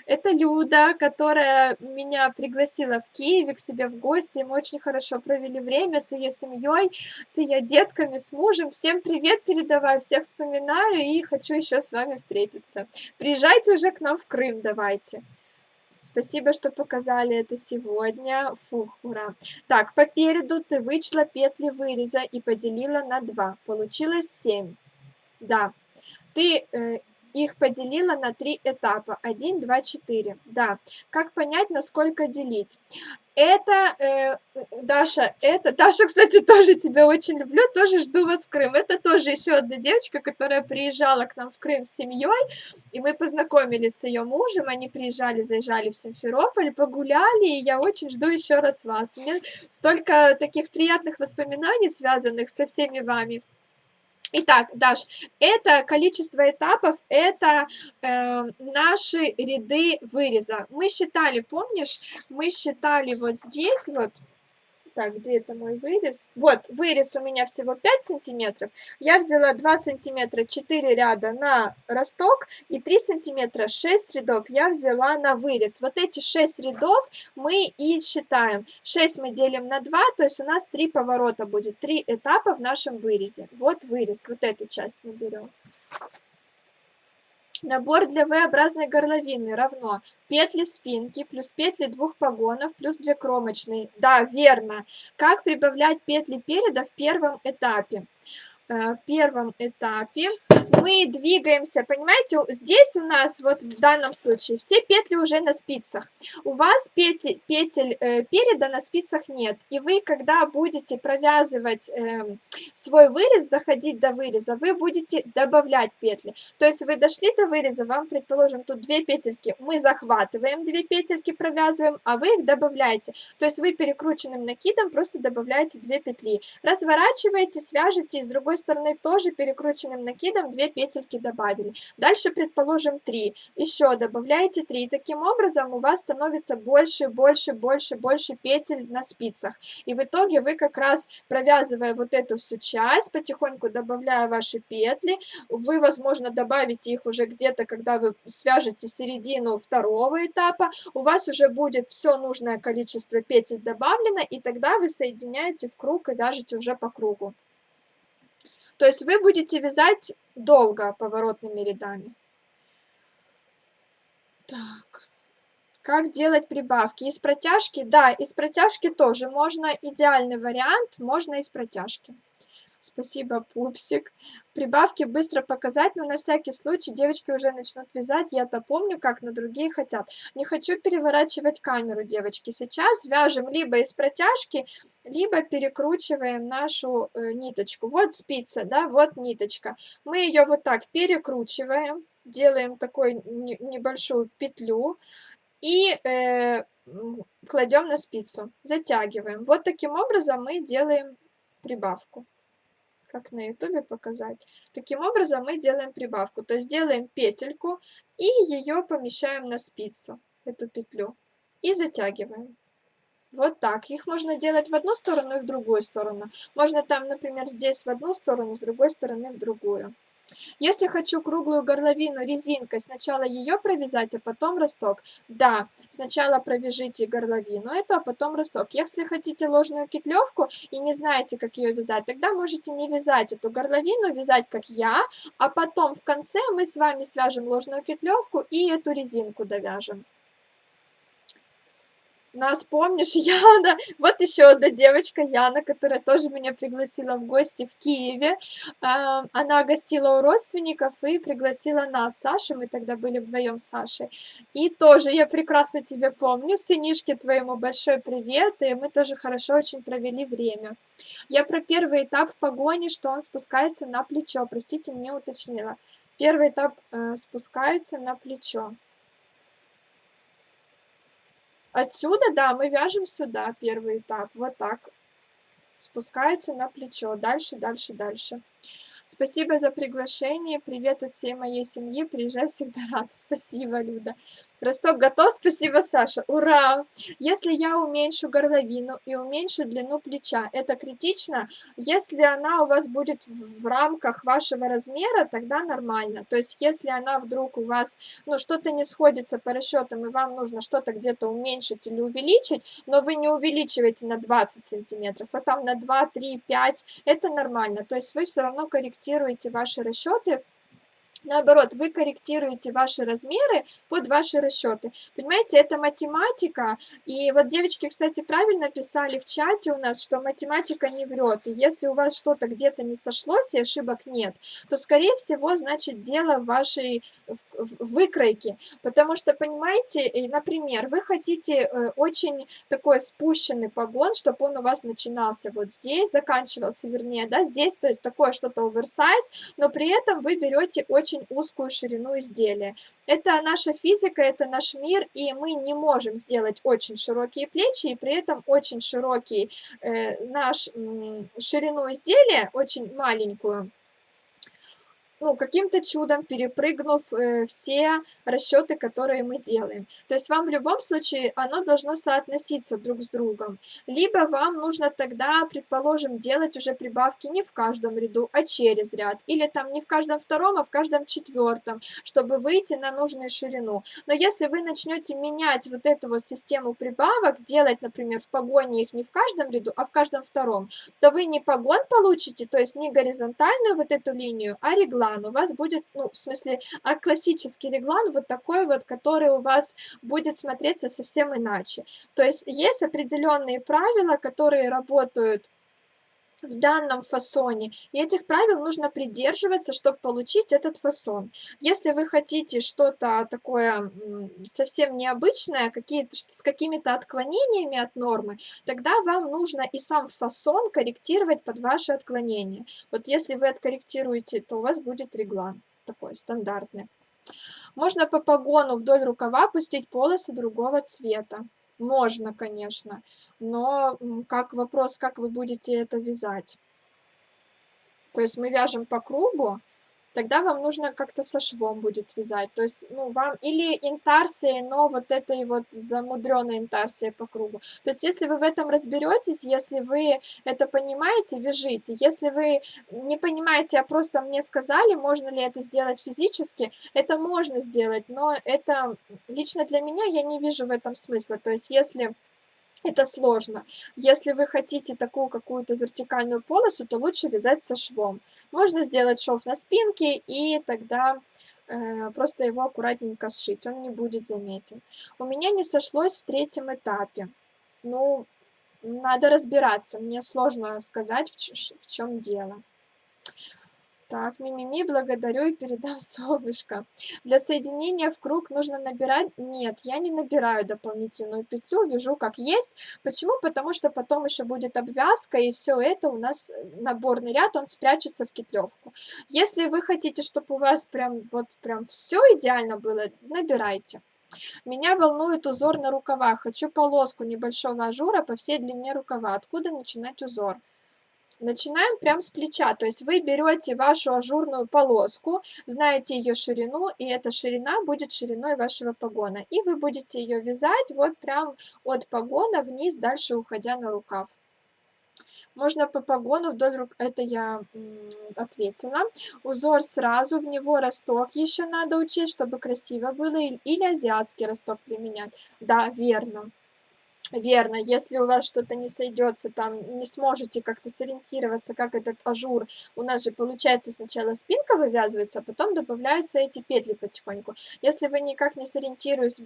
Это Люда, которая меня пригласила в Киеве к себе в гости. Мы очень хорошо провели время с ее семьей, с ее детками, с мужем. Всем привет передавай, всех вспоминаю и хочу еще с вами встретиться. Приезжайте уже к нам в Крым, давайте. Спасибо, что показали это сегодня. Фух, ура. Так, по переду ты вычла петли выреза и поделила на 2. Получилось 7. Да. Ты их поделила на 3 этапа. 1, 2, 4. Да. Как понять, насколько делить? Это, Даша, Даша, кстати, тоже тебя очень люблю, тоже жду вас в Крым. Это тоже еще одна девочка, которая приезжала к нам в Крым с семьей, и мы познакомились с ее мужем, они приезжали, заезжали в Симферополь, погуляли, и я очень жду еще раз вас. У меня столько таких приятных воспоминаний, связанных со всеми вами. Итак, Даш, это количество этапов, это наши ряды выреза. Мы считали, помнишь, мы считали вот здесь вот. Так, где это мой вырез? Вот, вырез у меня всего 5 сантиметров. Я взяла 2 сантиметра 4 ряда на росток и 3 сантиметра 6 рядов я взяла на вырез. Вот эти 6 рядов мы и считаем. 6 мы делим на 2, то есть у нас 3 поворота будет, 3 этапа в нашем вырезе. Вот вырез, вот эту часть мы берем. Набор для V-образной горловины равно петли спинки плюс петли двух погонов плюс 2 кромочные. Да, верно. Как прибавлять петли переда в первом этапе? Мы двигаемся, понимаете, здесь у нас вот в данном случае все петли уже на спицах. У вас петель переда на спицах нет, и вы, когда будете провязывать свой вырез, доходить до выреза, вы будете добавлять петли. То есть вы дошли до выреза, вам, предположим, тут 2 петельки, мы захватываем 2 петельки, провязываем, а вы их добавляете. То есть вы перекрученным накидом просто добавляете 2 петли. Разворачиваете, свяжете, и с другой стороны тоже перекрученным накидом 2 петельки добавили. Дальше, предположим, 3. Еще добавляете 3. Таким образом у вас становится больше, больше, больше, больше петель на спицах. И в итоге вы как раз, провязывая вот эту всю часть, потихоньку добавляя ваши петли, вы, возможно, добавите их уже где-то, когда вы свяжете середину второго этапа, у вас уже будет все нужное количество петель добавлено, и тогда вы соединяете в круг и вяжете уже по кругу. То есть вы будете вязать долго поворотными рядами. Так. Как делать прибавки? Из протяжки? Да, из протяжки тоже можно. Идеальный вариант, можно из протяжки. Спасибо, пупсик. Прибавки быстро показать, но на всякий случай девочки уже начнут вязать. Я-то помню, как, но другие хотят. Не хочу переворачивать камеру, девочки. Сейчас вяжем либо из протяжки, либо перекручиваем нашу ниточку. Вот спица, да, вот ниточка. Мы ее вот так перекручиваем, делаем такую небольшую петлю и кладем на спицу, затягиваем. Вот таким образом мы делаем прибавку. Как на ютубе показать. Таким образом мы делаем прибавку. То есть делаем петельку и ее помещаем на спицу, эту петлю, и затягиваем. Вот так. Их можно делать в одну сторону и в другую сторону. Можно там, например, здесь в одну сторону, с другой стороны в другую. Если хочу круглую горловину резинкой, сначала ее провязать, а потом росток. Да, сначала провяжите горловину эту, а потом росток. Если хотите ложную петлевку и не знаете, как ее вязать, тогда можете не вязать эту горловину, вязать как я, а потом в конце мы с вами свяжем ложную петлевку и эту резинку довяжем. Нас помнишь, Яна? Вот еще одна девочка, Яна, которая тоже меня пригласила в гости в Киеве. Она гостила у родственников и пригласила нас, Сашу. Мы тогда были вдвоем с Сашей. И тоже я прекрасно тебя помню. Сынишке твоему большой привет. И мы тоже хорошо очень провели время. Я про первый этап в погоне, что он спускается на плечо. Простите, не уточнила. Первый этап спускается на плечо. Отсюда, да, мы вяжем сюда первый этап. Вот так. Спускается на плечо. Дальше, дальше, дальше. Спасибо за приглашение. Привет от всей моей семьи. Приезжай, всегда рад. Спасибо, Люда. Росток готов? Спасибо, Саша. Ура! Если я уменьшу горловину и уменьшу длину плеча, это критично? Если она у вас будет в рамках вашего размера, тогда нормально. То есть, если она вдруг у вас, ну, что-то не сходится по расчетам, и вам нужно что-то где-то уменьшить или увеличить, но вы не увеличиваете на 20 сантиметров, а там на 2, 3, 5, это нормально. То есть, вы все равно корректируете ваши расчеты. Наоборот, вы корректируете ваши размеры под ваши расчеты. Понимаете, это математика. И вот девочки, кстати, правильно писали в чате у нас, что математика не врет. И если у вас что-то где-то не сошлось и ошибок нет, то, скорее всего, значит, дело в вашей выкройке. Потому что, понимаете, например, вы хотите очень такой спущенный погон, чтобы он у вас начинался вот здесь, заканчивался, вернее, да, здесь, то есть такое что-то оверсайз, но при этом вы берете очень узкую ширину изделия. Это наша физика, это наш мир, и мы не можем сделать очень широкие плечи, и при этом очень широкий ширину изделия, очень маленькую, ну, каким-то чудом перепрыгнув все расчеты, которые мы делаем. То есть вам в любом случае оно должно соотноситься друг с другом. Либо вам нужно тогда, предположим, делать уже прибавки не в каждом ряду, а через ряд. Или там не в каждом втором, а в каждом четвертом, чтобы выйти на нужную ширину. Но если вы начнете менять вот эту вот систему прибавок, делать, например, в погоне их не в каждом ряду, а в каждом втором, то вы не погон получите, то есть не горизонтальную вот эту линию, а реглан. У вас будет, ну, в смысле, а классический реглан вот такой вот, который у вас будет смотреться совсем иначе. То есть есть определенные правила, которые работают в данном фасоне, и этих правил нужно придерживаться, чтобы получить этот фасон. Если вы хотите что-то такое совсем необычное, с какими-то отклонениями от нормы, тогда вам нужно и сам фасон корректировать под ваши отклонения. Вот если вы откорректируете, то у вас будет реглан такой стандартный. Можно по погону вдоль рукава пустить полосы другого цвета. Можно, конечно, но как вопрос, как вы будете это вязать. То есть мы вяжем по кругу, тогда вам нужно как-то со швом будет вязать. То есть, ну, вам или интарсией, но вот этой вот замудренной интарсией по кругу. То есть, если вы в этом разберетесь, если вы это понимаете, вяжите. Если вы не понимаете, а просто мне сказали, можно ли это сделать физически, это можно сделать, но это лично для меня, я не вижу в этом смысла. То есть, если это сложно. Если вы хотите такую какую-то вертикальную полосу, то лучше вязать со швом. Можно сделать шов на спинке и тогда просто его аккуратненько сшить, он не будет заметен. У меня не сошлось в третьем этапе. Ну, надо разбираться, мне сложно сказать, в чем дело. Так, мимими, благодарю и передам солнышко. Для соединения в круг нужно набирать? Нет, я не набираю дополнительную петлю, вяжу как есть. Почему? Потому что потом еще будет обвязка, и все это у нас наборный ряд, он спрячется в кетлевку. Если вы хотите, чтобы у вас прям вот прям все идеально было, набирайте. Меня волнует узор на рукавах. Хочу полоску небольшого ажура по всей длине рукава. Откуда начинать узор? Начинаем прям с плеча, то есть вы берете вашу ажурную полоску, знаете ее ширину, и эта ширина будет шириной вашего погона. И вы будете ее вязать вот прям от погона вниз, дальше уходя на рукав. Можно по погону вдоль рук, это я ответила. Узор сразу, в него росток еще надо учесть, чтобы красиво было, или азиатский росток применять. Да, верно. Верно, если у вас что-то не сойдется, там не сможете как-то сориентироваться, как этот ажур, у нас же получается сначала спинка вывязывается, а потом добавляются эти петли потихоньку. Если вы никак не сориентируетесь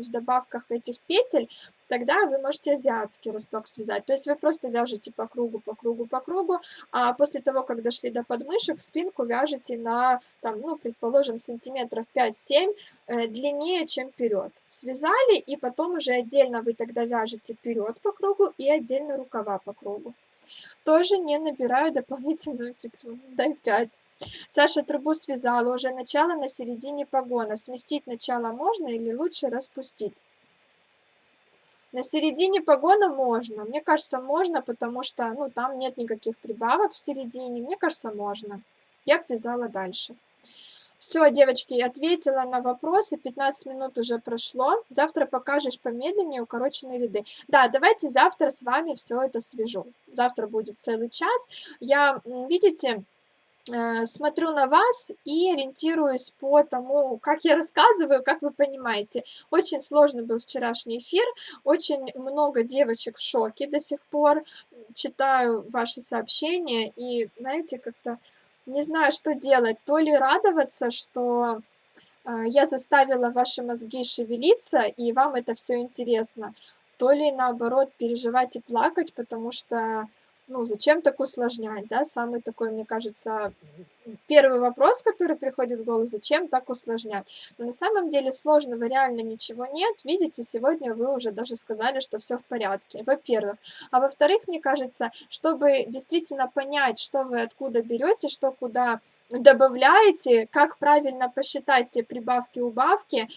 в добавках этих петель, тогда вы можете азиатский росток связать. То есть вы просто вяжете по кругу, по кругу, по кругу, а после того, как дошли до подмышек, спинку вяжете на, там, ну, предположим, сантиметров 5-7 длиннее, чем вперед. Связали, и потом уже отдельно вы тогда вяжете вперед по кругу и отдельно рукава по кругу. Тоже не набираю дополнительную петлю. Дай 5. Саша трубу связала, уже начало на середине погона. Сместить начало можно или лучше распустить? На середине погона можно. Мне кажется, можно, потому что, ну, там нет никаких прибавок в середине. Мне кажется, можно. Я б вязала дальше. Все, девочки, ответила на вопросы, 15 минут уже прошло. Завтра покажешь помедленнее укороченные ряды. Да, давайте завтра с вами все это свяжу. Завтра будет целый час. Я, видите, смотрю на вас и ориентируюсь по тому, как я рассказываю, как вы понимаете. Очень сложный был вчерашний эфир, очень много девочек в шоке до сих пор. Читаю ваши сообщения и, знаете, как-то не знаю, что делать. То ли радоваться, что я заставила ваши мозги шевелиться, и вам это все интересно, то ли наоборот переживать и плакать, потому что, ну, зачем так усложнять, да? Самый такой, мне кажется, первый вопрос, который приходит в голову: зачем так усложнять? Но на самом деле сложного реально ничего нет. Видите, сегодня вы уже даже сказали, что все в порядке, во-первых. А во-вторых, мне кажется, чтобы действительно понять, что вы откуда берете, что куда добавляете, как правильно посчитать те прибавки-убавки,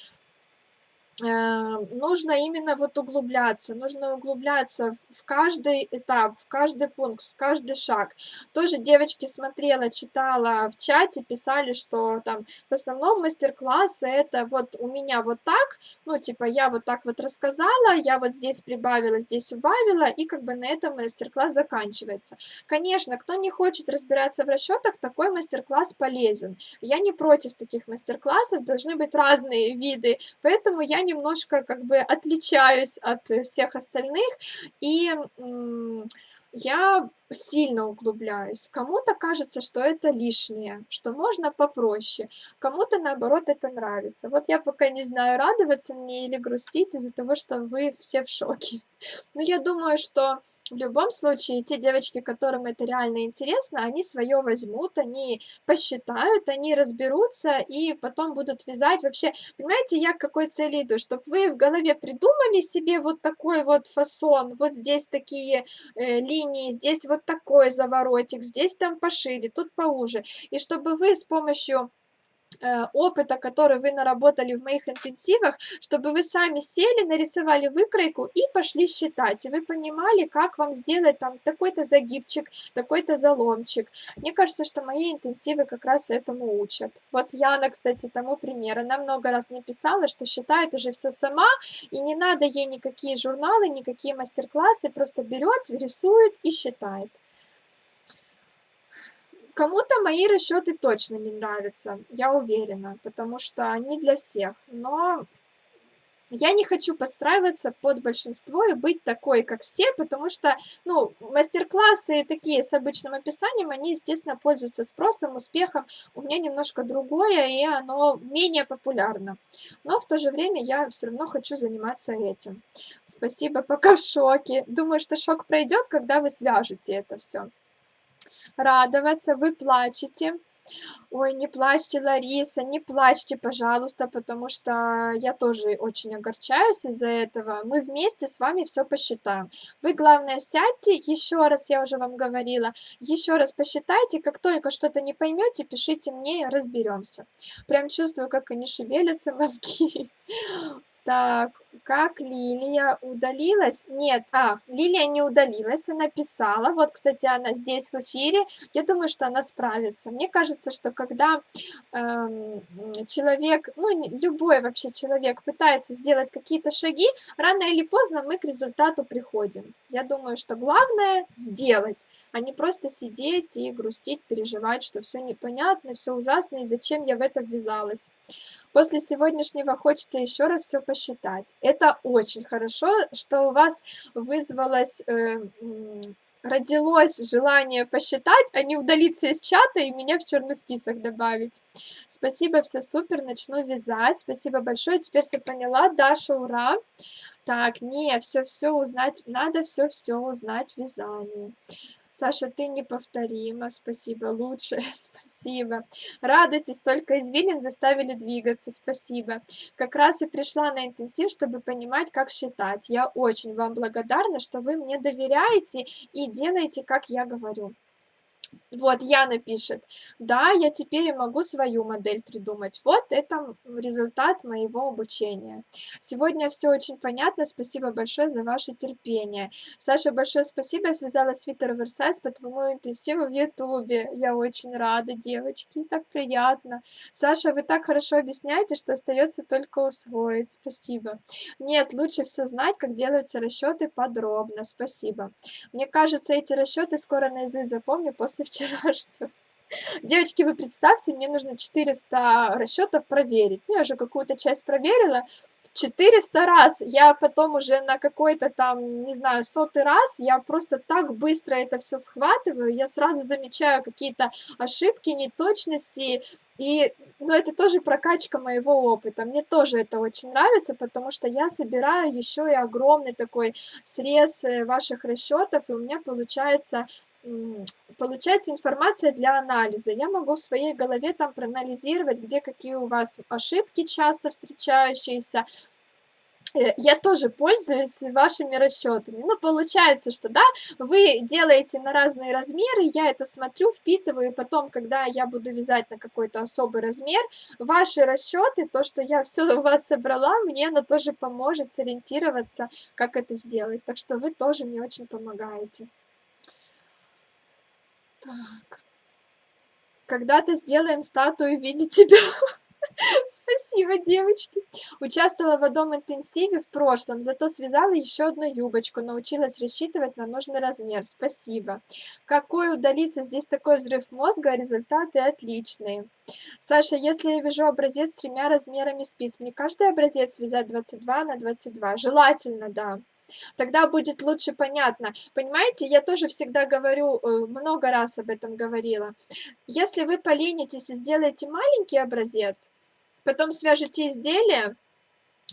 нужно именно вот углубляться, нужно углубляться в каждый этап, в каждый пункт, в каждый шаг. Тоже девочки смотрела, читала в чате, писали, что там в основном мастер-классы это вот у меня вот так, ну типа я вот так вот рассказала, я вот здесь прибавила, здесь убавила, и как бы на этом мастер-класс заканчивается. Конечно, кто не хочет разбираться в расчетах, такой мастер-класс полезен. Я не против таких мастер-классов, должны быть разные виды, поэтому я немножко как бы отличаюсь от всех остальных, и я сильно углубляюсь. Кому-то кажется, что это лишнее, что можно попроще, кому-то наоборот это нравится. Вот я пока не знаю, радоваться мне или грустить из-за того, что вы все в шоке. Но я думаю, что в любом случае те девочки, которым это реально интересно, они свое возьмут, они посчитают, они разберутся и потом будут вязать. Вообще, понимаете, я к какой цели иду? Чтобы вы в голове придумали себе вот такой вот фасон, вот здесь такие линии, здесь вот такой заворотик, здесь там пошире, тут поуже. И чтобы вы с помощью опыта, который вы наработали в моих интенсивах, чтобы вы сами сели, нарисовали выкройку и пошли считать. И вы понимали, как вам сделать там такой-то загибчик, такой-то заломчик. Мне кажется, что мои интенсивы как раз этому учат. Вот Яна, кстати, тому пример. Она много раз мне писала, что считает уже все сама, и не надо ей никакие журналы, никакие мастер-классы, просто берет, рисует и считает. Кому-то мои расчеты точно не нравятся, я уверена, потому что они для всех. Но я не хочу подстраиваться под большинство и быть такой, как все, потому что, ну, мастер-классы такие с обычным описанием, они, естественно, пользуются спросом, успехом. У меня немножко другое, и оно менее популярно. Но в то же время я все равно хочу заниматься этим. Спасибо, пока в шоке. Думаю, что шок пройдет, когда вы свяжете это все. радоваться, вы плачете. Ой, не плачьте, Лариса, не плачьте, пожалуйста, потому что я тоже очень огорчаюсь из-за этого. Мы вместе с вами все посчитаем. Вы, главное, сядьте, еще раз, я уже вам говорила, еще раз посчитайте, как только что-то не поймете, пишите мне, разберемся. Прям чувствую, как они шевелятся, мозги. Так, как Лилия удалилась? Нет, Лилия не удалилась, она писала. Вот, кстати, она здесь в эфире. Я думаю, что она справится. Мне кажется, что когда человек, ну, любой вообще человек пытается сделать какие-то шаги, рано или поздно мы к результату приходим. Я думаю, что главное сделать, а не просто сидеть и грустить, переживать, что все непонятно, все ужасно, и зачем я в это ввязалась. После сегодняшнего хочется еще раз все посчитать. Это очень хорошо, что у вас вызвалось, родилось желание посчитать, а не удалиться из чата и меня в черный список добавить. Спасибо, все супер, начну вязать. Спасибо большое, теперь все поняла. Даша, ура! Так, не, все узнать, надо все узнать в вязании. Саша, ты неповторима, спасибо, лучше, спасибо. Радуйтесь, только извилин заставили двигаться, спасибо. Как раз и пришла на интенсив, чтобы понимать, как считать. Я очень вам благодарна, что вы мне доверяете и делаете, как я говорю. Вот, Яна пишет, да, я теперь могу свою модель придумать. Вот это результат моего обучения. Сегодня все очень понятно, спасибо большое за ваше терпение. Саша, большое спасибо, я связала свитер оверсайз по твоему интенсиву в Ютубе. Я очень рада, девочки, так приятно. Саша, вы так хорошо объясняете, что остается только усвоить. Спасибо. Нет, лучше все знать, как делаются расчеты подробно. Спасибо. Мне кажется, эти расчеты скоро наизусть запомню после вчерашнего. Девочки, вы представьте, мне нужно 400 расчетов проверить. Ну, я же какую-то часть проверила. 400 раз. Я потом уже на какой-то там, не знаю, сотый раз, я просто так быстро это все схватываю, я сразу замечаю какие-то ошибки, неточности, и, ну, это тоже прокачка моего опыта. Мне тоже это очень нравится, потому что я собираю еще и огромный такой срез ваших расчетов, и у меня получается информация для анализа. Я могу в своей голове там проанализировать, где какие у вас ошибки часто встречающиеся. Я тоже пользуюсь вашими расчетами. Ну, получается, что да, вы делаете на разные размеры, я это смотрю, впитываю, и потом, когда я буду вязать на какой-то особый размер, ваши расчеты, то, что я все у вас собрала, мне оно тоже поможет сориентироваться, как это сделать. Так что вы тоже мне очень помогаете. Так. Когда-то сделаем статую в виде тебя. Спасибо, девочки. Участвовала в одном интенсиве в прошлом, зато связала еще одну юбочку, научилась рассчитывать на нужный размер. Спасибо. Какой удалиться здесь такой взрыв мозга, а результаты отличные. Саша, если я вяжу образец с 3 размерами спиц, мне каждый образец связать 22 на 22? Желательно, да. Тогда будет лучше понятно. Понимаете, я тоже всегда говорю, много раз об этом говорила. Если вы поленитесь и сделаете маленький образец, потом свяжете изделие,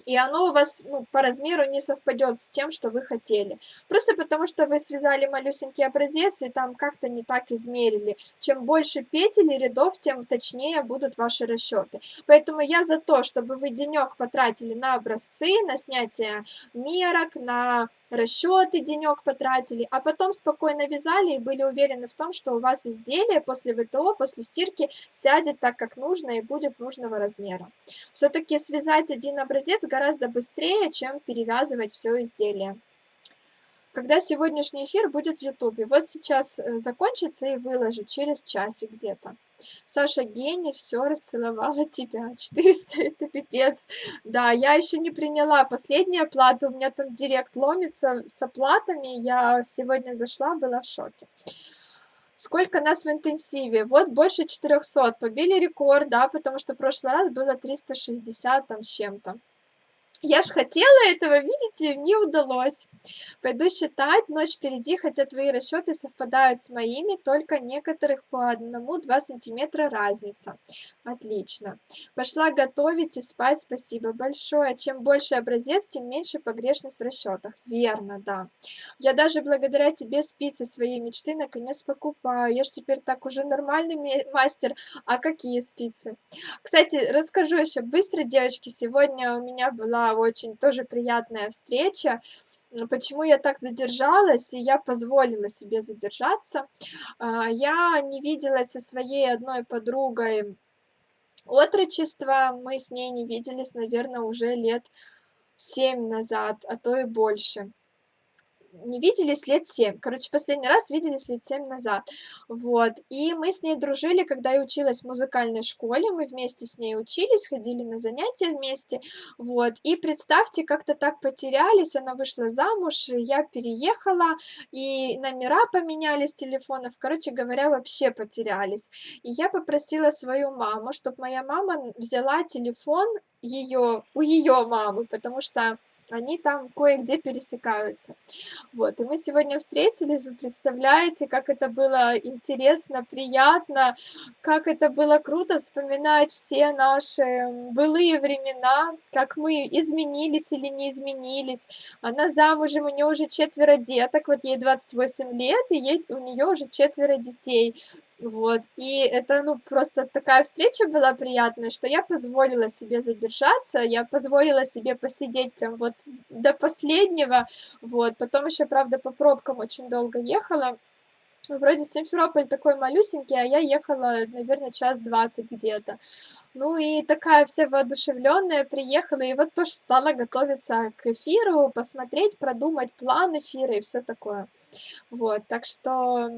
и оно у вас, ну, по размеру не совпадет с тем, что вы хотели. Просто потому, что вы связали малюсенький образец и там как-то не так измерили. Чем больше петель и рядов, тем точнее будут ваши расчеты. Поэтому я за то, чтобы вы денек потратили на образцы, на снятие мерок, на расчеты денек потратили, а потом спокойно вязали и были уверены в том, что у вас изделие после ВТО, после стирки сядет так, как нужно и будет нужного размера. Все-таки связать один образец гораздо быстрее, чем перевязывать все изделие. Когда сегодняшний эфир будет в Ютубе? Вот сейчас закончится и выложу через часик где-то. Саша гений, все, расцеловала тебя. 400 это пипец. Да, я еще не приняла последнюю оплату, у меня там директ ломится с оплатами. Я сегодня зашла, была в шоке. Сколько нас в интенсиве? Вот больше 400. Побили рекорд, да, потому что в прошлый раз было 360 там с чем-то. Я ж хотела этого, видите, не удалось. Пойду считать, ночь впереди, хотя твои расчеты совпадают с моими, только некоторых по 1-2 сантиметра разница. Отлично. Пошла готовить и спать, спасибо большое. Чем больше образец, тем меньше погрешность в расчетах. Верно, да. Я даже благодаря тебе спицы своей мечты наконец покупаю. Я ж теперь так уже нормальный мастер. А какие спицы? Кстати, расскажу еще быстро, девочки. Сегодня у меня была очень тоже приятная встреча. Почему я так задержалась, и я позволила себе задержаться. Я не виделась со своей одной подругой отрочества. Мы с ней не виделись, наверное, уже лет 7 назад, а то и больше. Не виделись лет 7. Короче, последний раз виделись лет 7 назад. Вот. И мы с ней дружили, когда я училась в музыкальной школе. Мы вместе с ней учились, ходили на занятия вместе. Вот. И представьте, как-то так потерялись. Она вышла замуж, и я переехала, и номера поменялись телефонов. Короче говоря, вообще потерялись. И я попросила свою маму, чтобы моя мама взяла телефон у ее мамы, потому что они там кое-где пересекаются. Вот, и мы сегодня встретились, вы представляете, как это было интересно, приятно, как это было круто вспоминать все наши былые времена, как мы изменились или не изменились. Она замужем, у нее уже 4 деток, вот ей 28 лет, и у нее уже 4 детей. Вот, и это, ну, просто такая встреча была приятная, что я позволила себе задержаться, я позволила себе посидеть прям вот до последнего, вот. Потом еще, правда, по пробкам очень долго ехала. Вроде Симферополь такой малюсенький, а я ехала, наверное, 1:20 где-то. Ну и такая вся воодушевленная приехала, и вот тоже стала готовиться к эфиру, посмотреть, продумать план эфира и все такое. Вот, так что,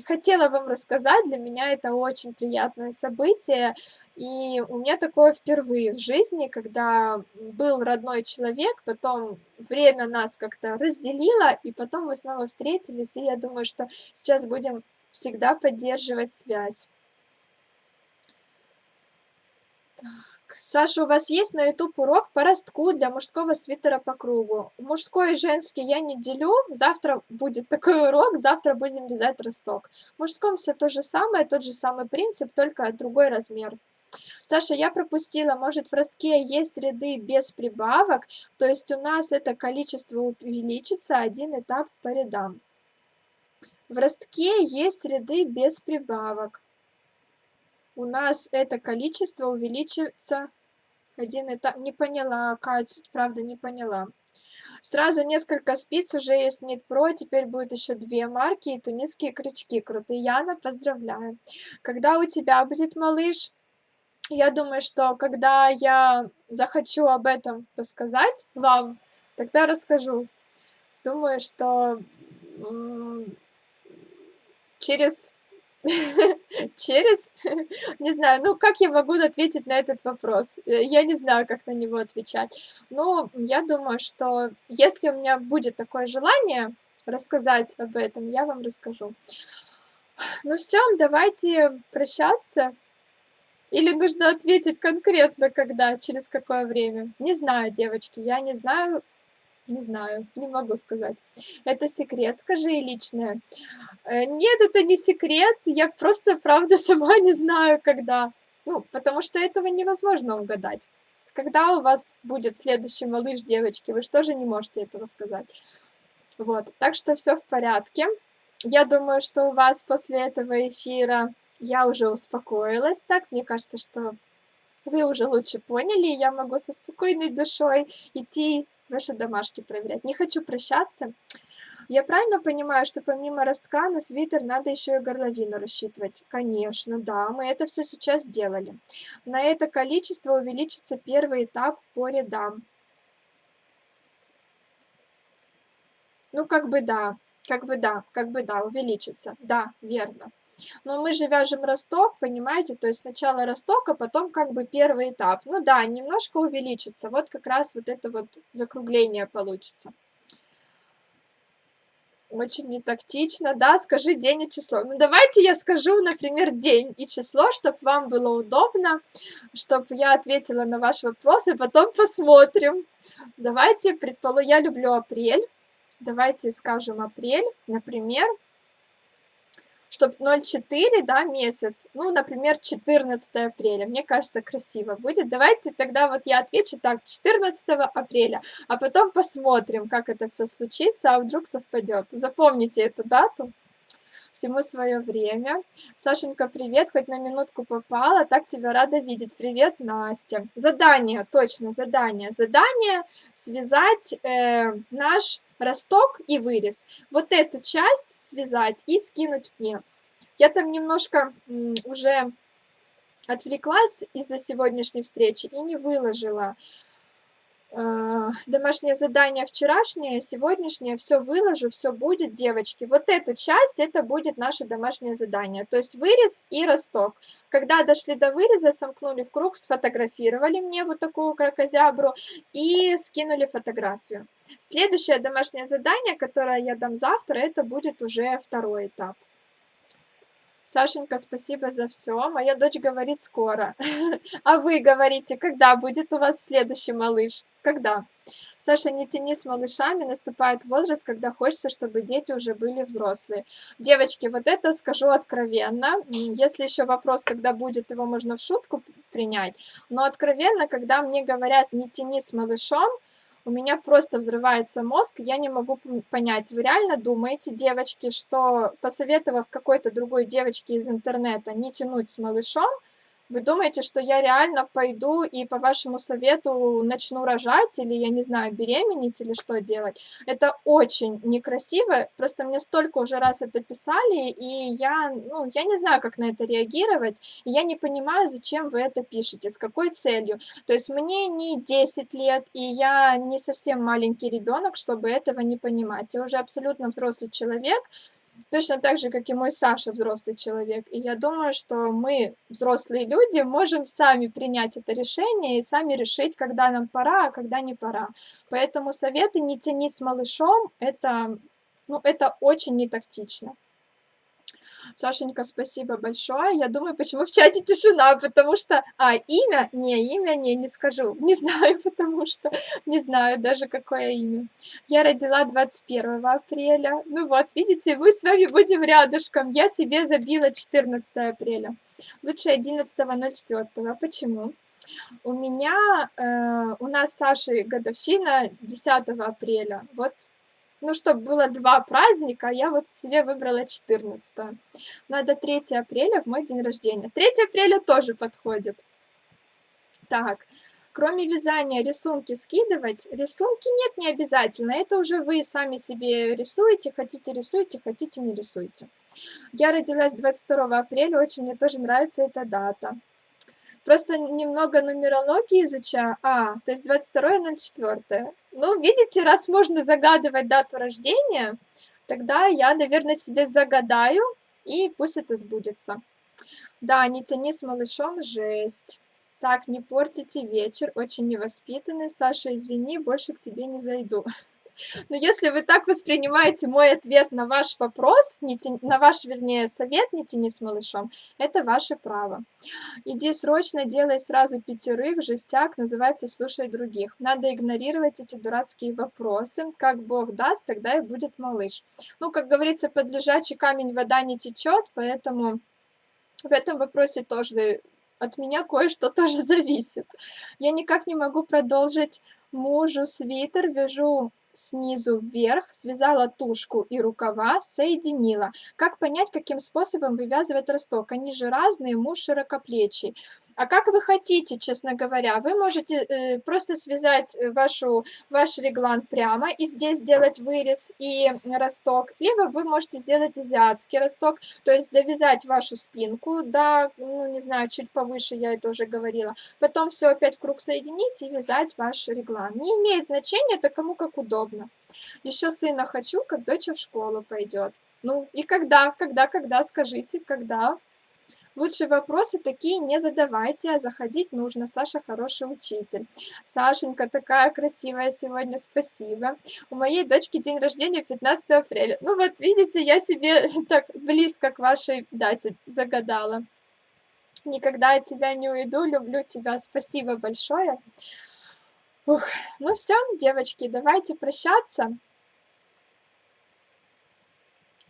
хотела вам рассказать, для меня это очень приятное событие. И у меня такое впервые в жизни, когда был родной человек, потом время нас как-то разделило, и потом мы снова встретились, и я думаю, что сейчас будем всегда поддерживать связь. Саша, у вас есть на YouTube урок по ростку для мужского свитера по кругу? Мужской и женский я не делю. Завтра будет такой урок, завтра будем вязать росток. В мужском все то же самое, тот же самый принцип, только другой размер. Саша, я пропустила, может, в ростке есть ряды без прибавок, то есть у нас это количество увеличится, один этап по рядам. В ростке есть ряды без прибавок. У нас это количество увеличится один этап. Не поняла, Кать, правда не поняла. Сразу несколько спиц уже есть Knit Pro, теперь будет еще 2 марки и тунисские крючки. Крутые, Яна, поздравляю. Когда у тебя будет малыш? Я думаю, что когда я захочу об этом рассказать вам, тогда расскажу. Думаю, что через через, не знаю, ну, как я могу ответить на этот вопрос? Я не знаю, как на него отвечать. Но я думаю, что если у меня будет такое желание рассказать об этом, я вам расскажу. Ну все, давайте прощаться. Или нужно ответить конкретно когда, через какое время? Не знаю, девочки, я не знаю, не знаю, не могу сказать. Это секрет, скажи, личное. Нет, это не секрет, я просто, правда, сама не знаю, когда. Ну, потому что этого невозможно угадать. Когда у вас будет следующий малыш, девочки, вы же тоже не можете этого сказать. Вот, так что все в порядке. Я думаю, что у вас после этого эфира я уже успокоилась так. Мне кажется, что вы уже лучше поняли, и я могу со спокойной душой идти ваши домашки проверять. Не хочу прощаться. Я правильно понимаю, что помимо ростка на свитер надо еще и горловину рассчитывать? Конечно, да, мы это все сейчас сделали. На это количество увеличится первый этап по рядам. Ну, как бы да, как бы да, как бы да, увеличится. Да, верно. Но мы же вяжем росток, понимаете, то есть сначала росток, а потом как бы первый этап. Ну да, немножко увеличится, вот как раз вот это вот закругление получится. Очень нетактично. Да, скажи день и число. Ну, давайте я скажу, например, день и число, чтобы вам было удобно, чтобы я ответила на ваш вопрос, и потом посмотрим. Давайте предположим, я люблю апрель. Давайте скажем апрель, например, чтобы 0,4, да, месяц, ну, например, 14 апреля. Мне кажется, красиво будет. Давайте тогда вот я отвечу так, 14 апреля, а потом посмотрим, как это все случится, а вдруг совпадет. Запомните эту дату. Всему свое время. Сашенька, привет, хоть на минутку попала, так тебя рада видеть. Привет, Настя. Задание, точно, задание. Задание связать наш росток и вырез. Вот эту часть связать и скинуть мне. Я там немножко уже отвлеклась из-за сегодняшней встречи и не выложила домашнее задание вчерашнее, сегодняшнее, все выложу, все будет, девочки. Вот эту часть, это будет наше домашнее задание, то есть вырез и росток. Когда дошли до выреза, сомкнули в круг, сфотографировали мне вот такую кракозябру и скинули фотографию. Следующее домашнее задание, которое я дам завтра, это будет уже второй этап. Сашенька, спасибо за все. Моя дочь говорит скоро. А вы говорите, когда будет у вас следующий малыш? Когда? Саша, не тяни с малышами, наступает возраст, когда хочется, чтобы дети уже были взрослые. Девочки, вот это скажу откровенно. Если еще вопрос, когда будет, его можно в шутку принять. Но откровенно, когда мне говорят, не тяни с малышом, у меня просто взрывается мозг, я не могу понять, вы реально думаете, девочки, что посоветовав какой-то другой девочке из интернета не тянуть с малышом, вы думаете, что я реально пойду и по вашему совету начну рожать или, я не знаю, беременеть или что делать? Это очень некрасиво, просто мне столько уже раз это писали, и я, ну, я не знаю, как на это реагировать, и я не понимаю, зачем вы это пишете, с какой целью. То есть мне не 10 лет, и я не совсем маленький ребенок, чтобы этого не понимать. Я уже абсолютно взрослый человек, точно так же, как и мой Саша взрослый человек. И я думаю, что мы, взрослые люди, можем сами принять это решение и сами решить, когда нам пора, а когда не пора. Поэтому советы «не тяни с малышом» это, ну, это очень нетактично. Сашенька, спасибо большое. Я думаю, почему в чате тишина, потому что... имя не скажу. Не знаю, потому что не знаю даже, какое имя. Я родила 21 апреля. Ну вот, видите, мы с вами будем рядышком. Я себе забила 14 апреля. Лучше 11.04. Почему? У нас с Сашей годовщина 10 апреля. Вот, ну, чтобы было два праздника, я вот себе выбрала 14. Надо 3 апреля в мой день рождения. 3 апреля тоже подходит. Так, кроме вязания, рисунки скидывать? Рисунки нет, не обязательно. Это уже вы сами себе рисуете, хотите не рисуйте. Я родилась 22 апреля, очень мне тоже нравится эта дата. Просто немного нумерологии изучаю. То есть 22.04. Ну, видите, раз можно загадывать дату рождения, тогда я, наверное, себе загадаю, и пусть это сбудется. Да, не тяни с малышом, жесть. Так, не портите вечер, очень невоспитанный. Саша, извини, больше к тебе не зайду. Но если вы так воспринимаете мой ответ на ваш вопрос, на ваш, вернее, совет «не тяни с малышом», это ваше право. Иди срочно, делай сразу 5, жестяк, называется «слушай других». Надо игнорировать эти дурацкие вопросы. Как Бог даст, тогда и будет малыш. Ну, как говорится, под лежачий камень вода не течет, поэтому в этом вопросе тоже от меня кое-что тоже зависит. Я никак не могу продолжить мужу свитер, вяжу снизу вверх, связала тушку и рукава, соединила. Как понять, каким способом вывязывать росток? Они же разные, муж широкоплечий. А как вы хотите, честно говоря, вы можете просто связать ваш реглан прямо и здесь сделать вырез и росток, либо вы можете сделать азиатский росток, то есть довязать вашу спинку до, ну, не знаю, чуть повыше, я это уже говорила, потом все опять в круг соединить и вязать ваш реглан. Не имеет значения, это кому как удобно. Еще сына хочу, как дочь в школу пойдет. Ну и когда, скажите, когда? Лучше вопросы такие не задавайте, а заходить нужно. Саша хороший учитель. Сашенька такая красивая сегодня, спасибо. У моей дочки день рождения 15 апреля. Ну вот видите, я себе так близко к вашей дате загадала. Никогда от тебя не уйду, люблю тебя. Спасибо большое. Ух, ну все, девочки, давайте прощаться.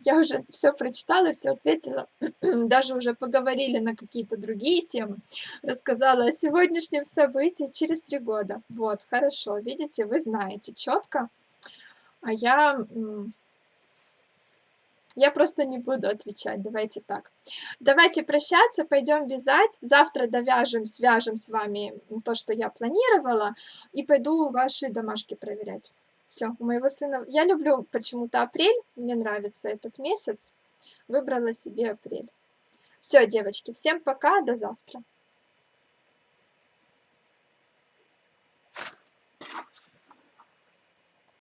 Я уже все прочитала, все ответила, даже уже поговорили на какие-то другие темы, рассказала о сегодняшнем событии через 3 года. Вот, хорошо, видите, вы знаете четко, а я просто не буду отвечать, давайте так. Давайте прощаться, пойдем вязать. Завтра довяжем, свяжем с вами то, что я планировала, и пойду ваши домашки проверять. Все, у моего сына... Я люблю почему-то апрель, мне нравится этот месяц. Выбрала себе апрель. Все, девочки, всем пока, до завтра.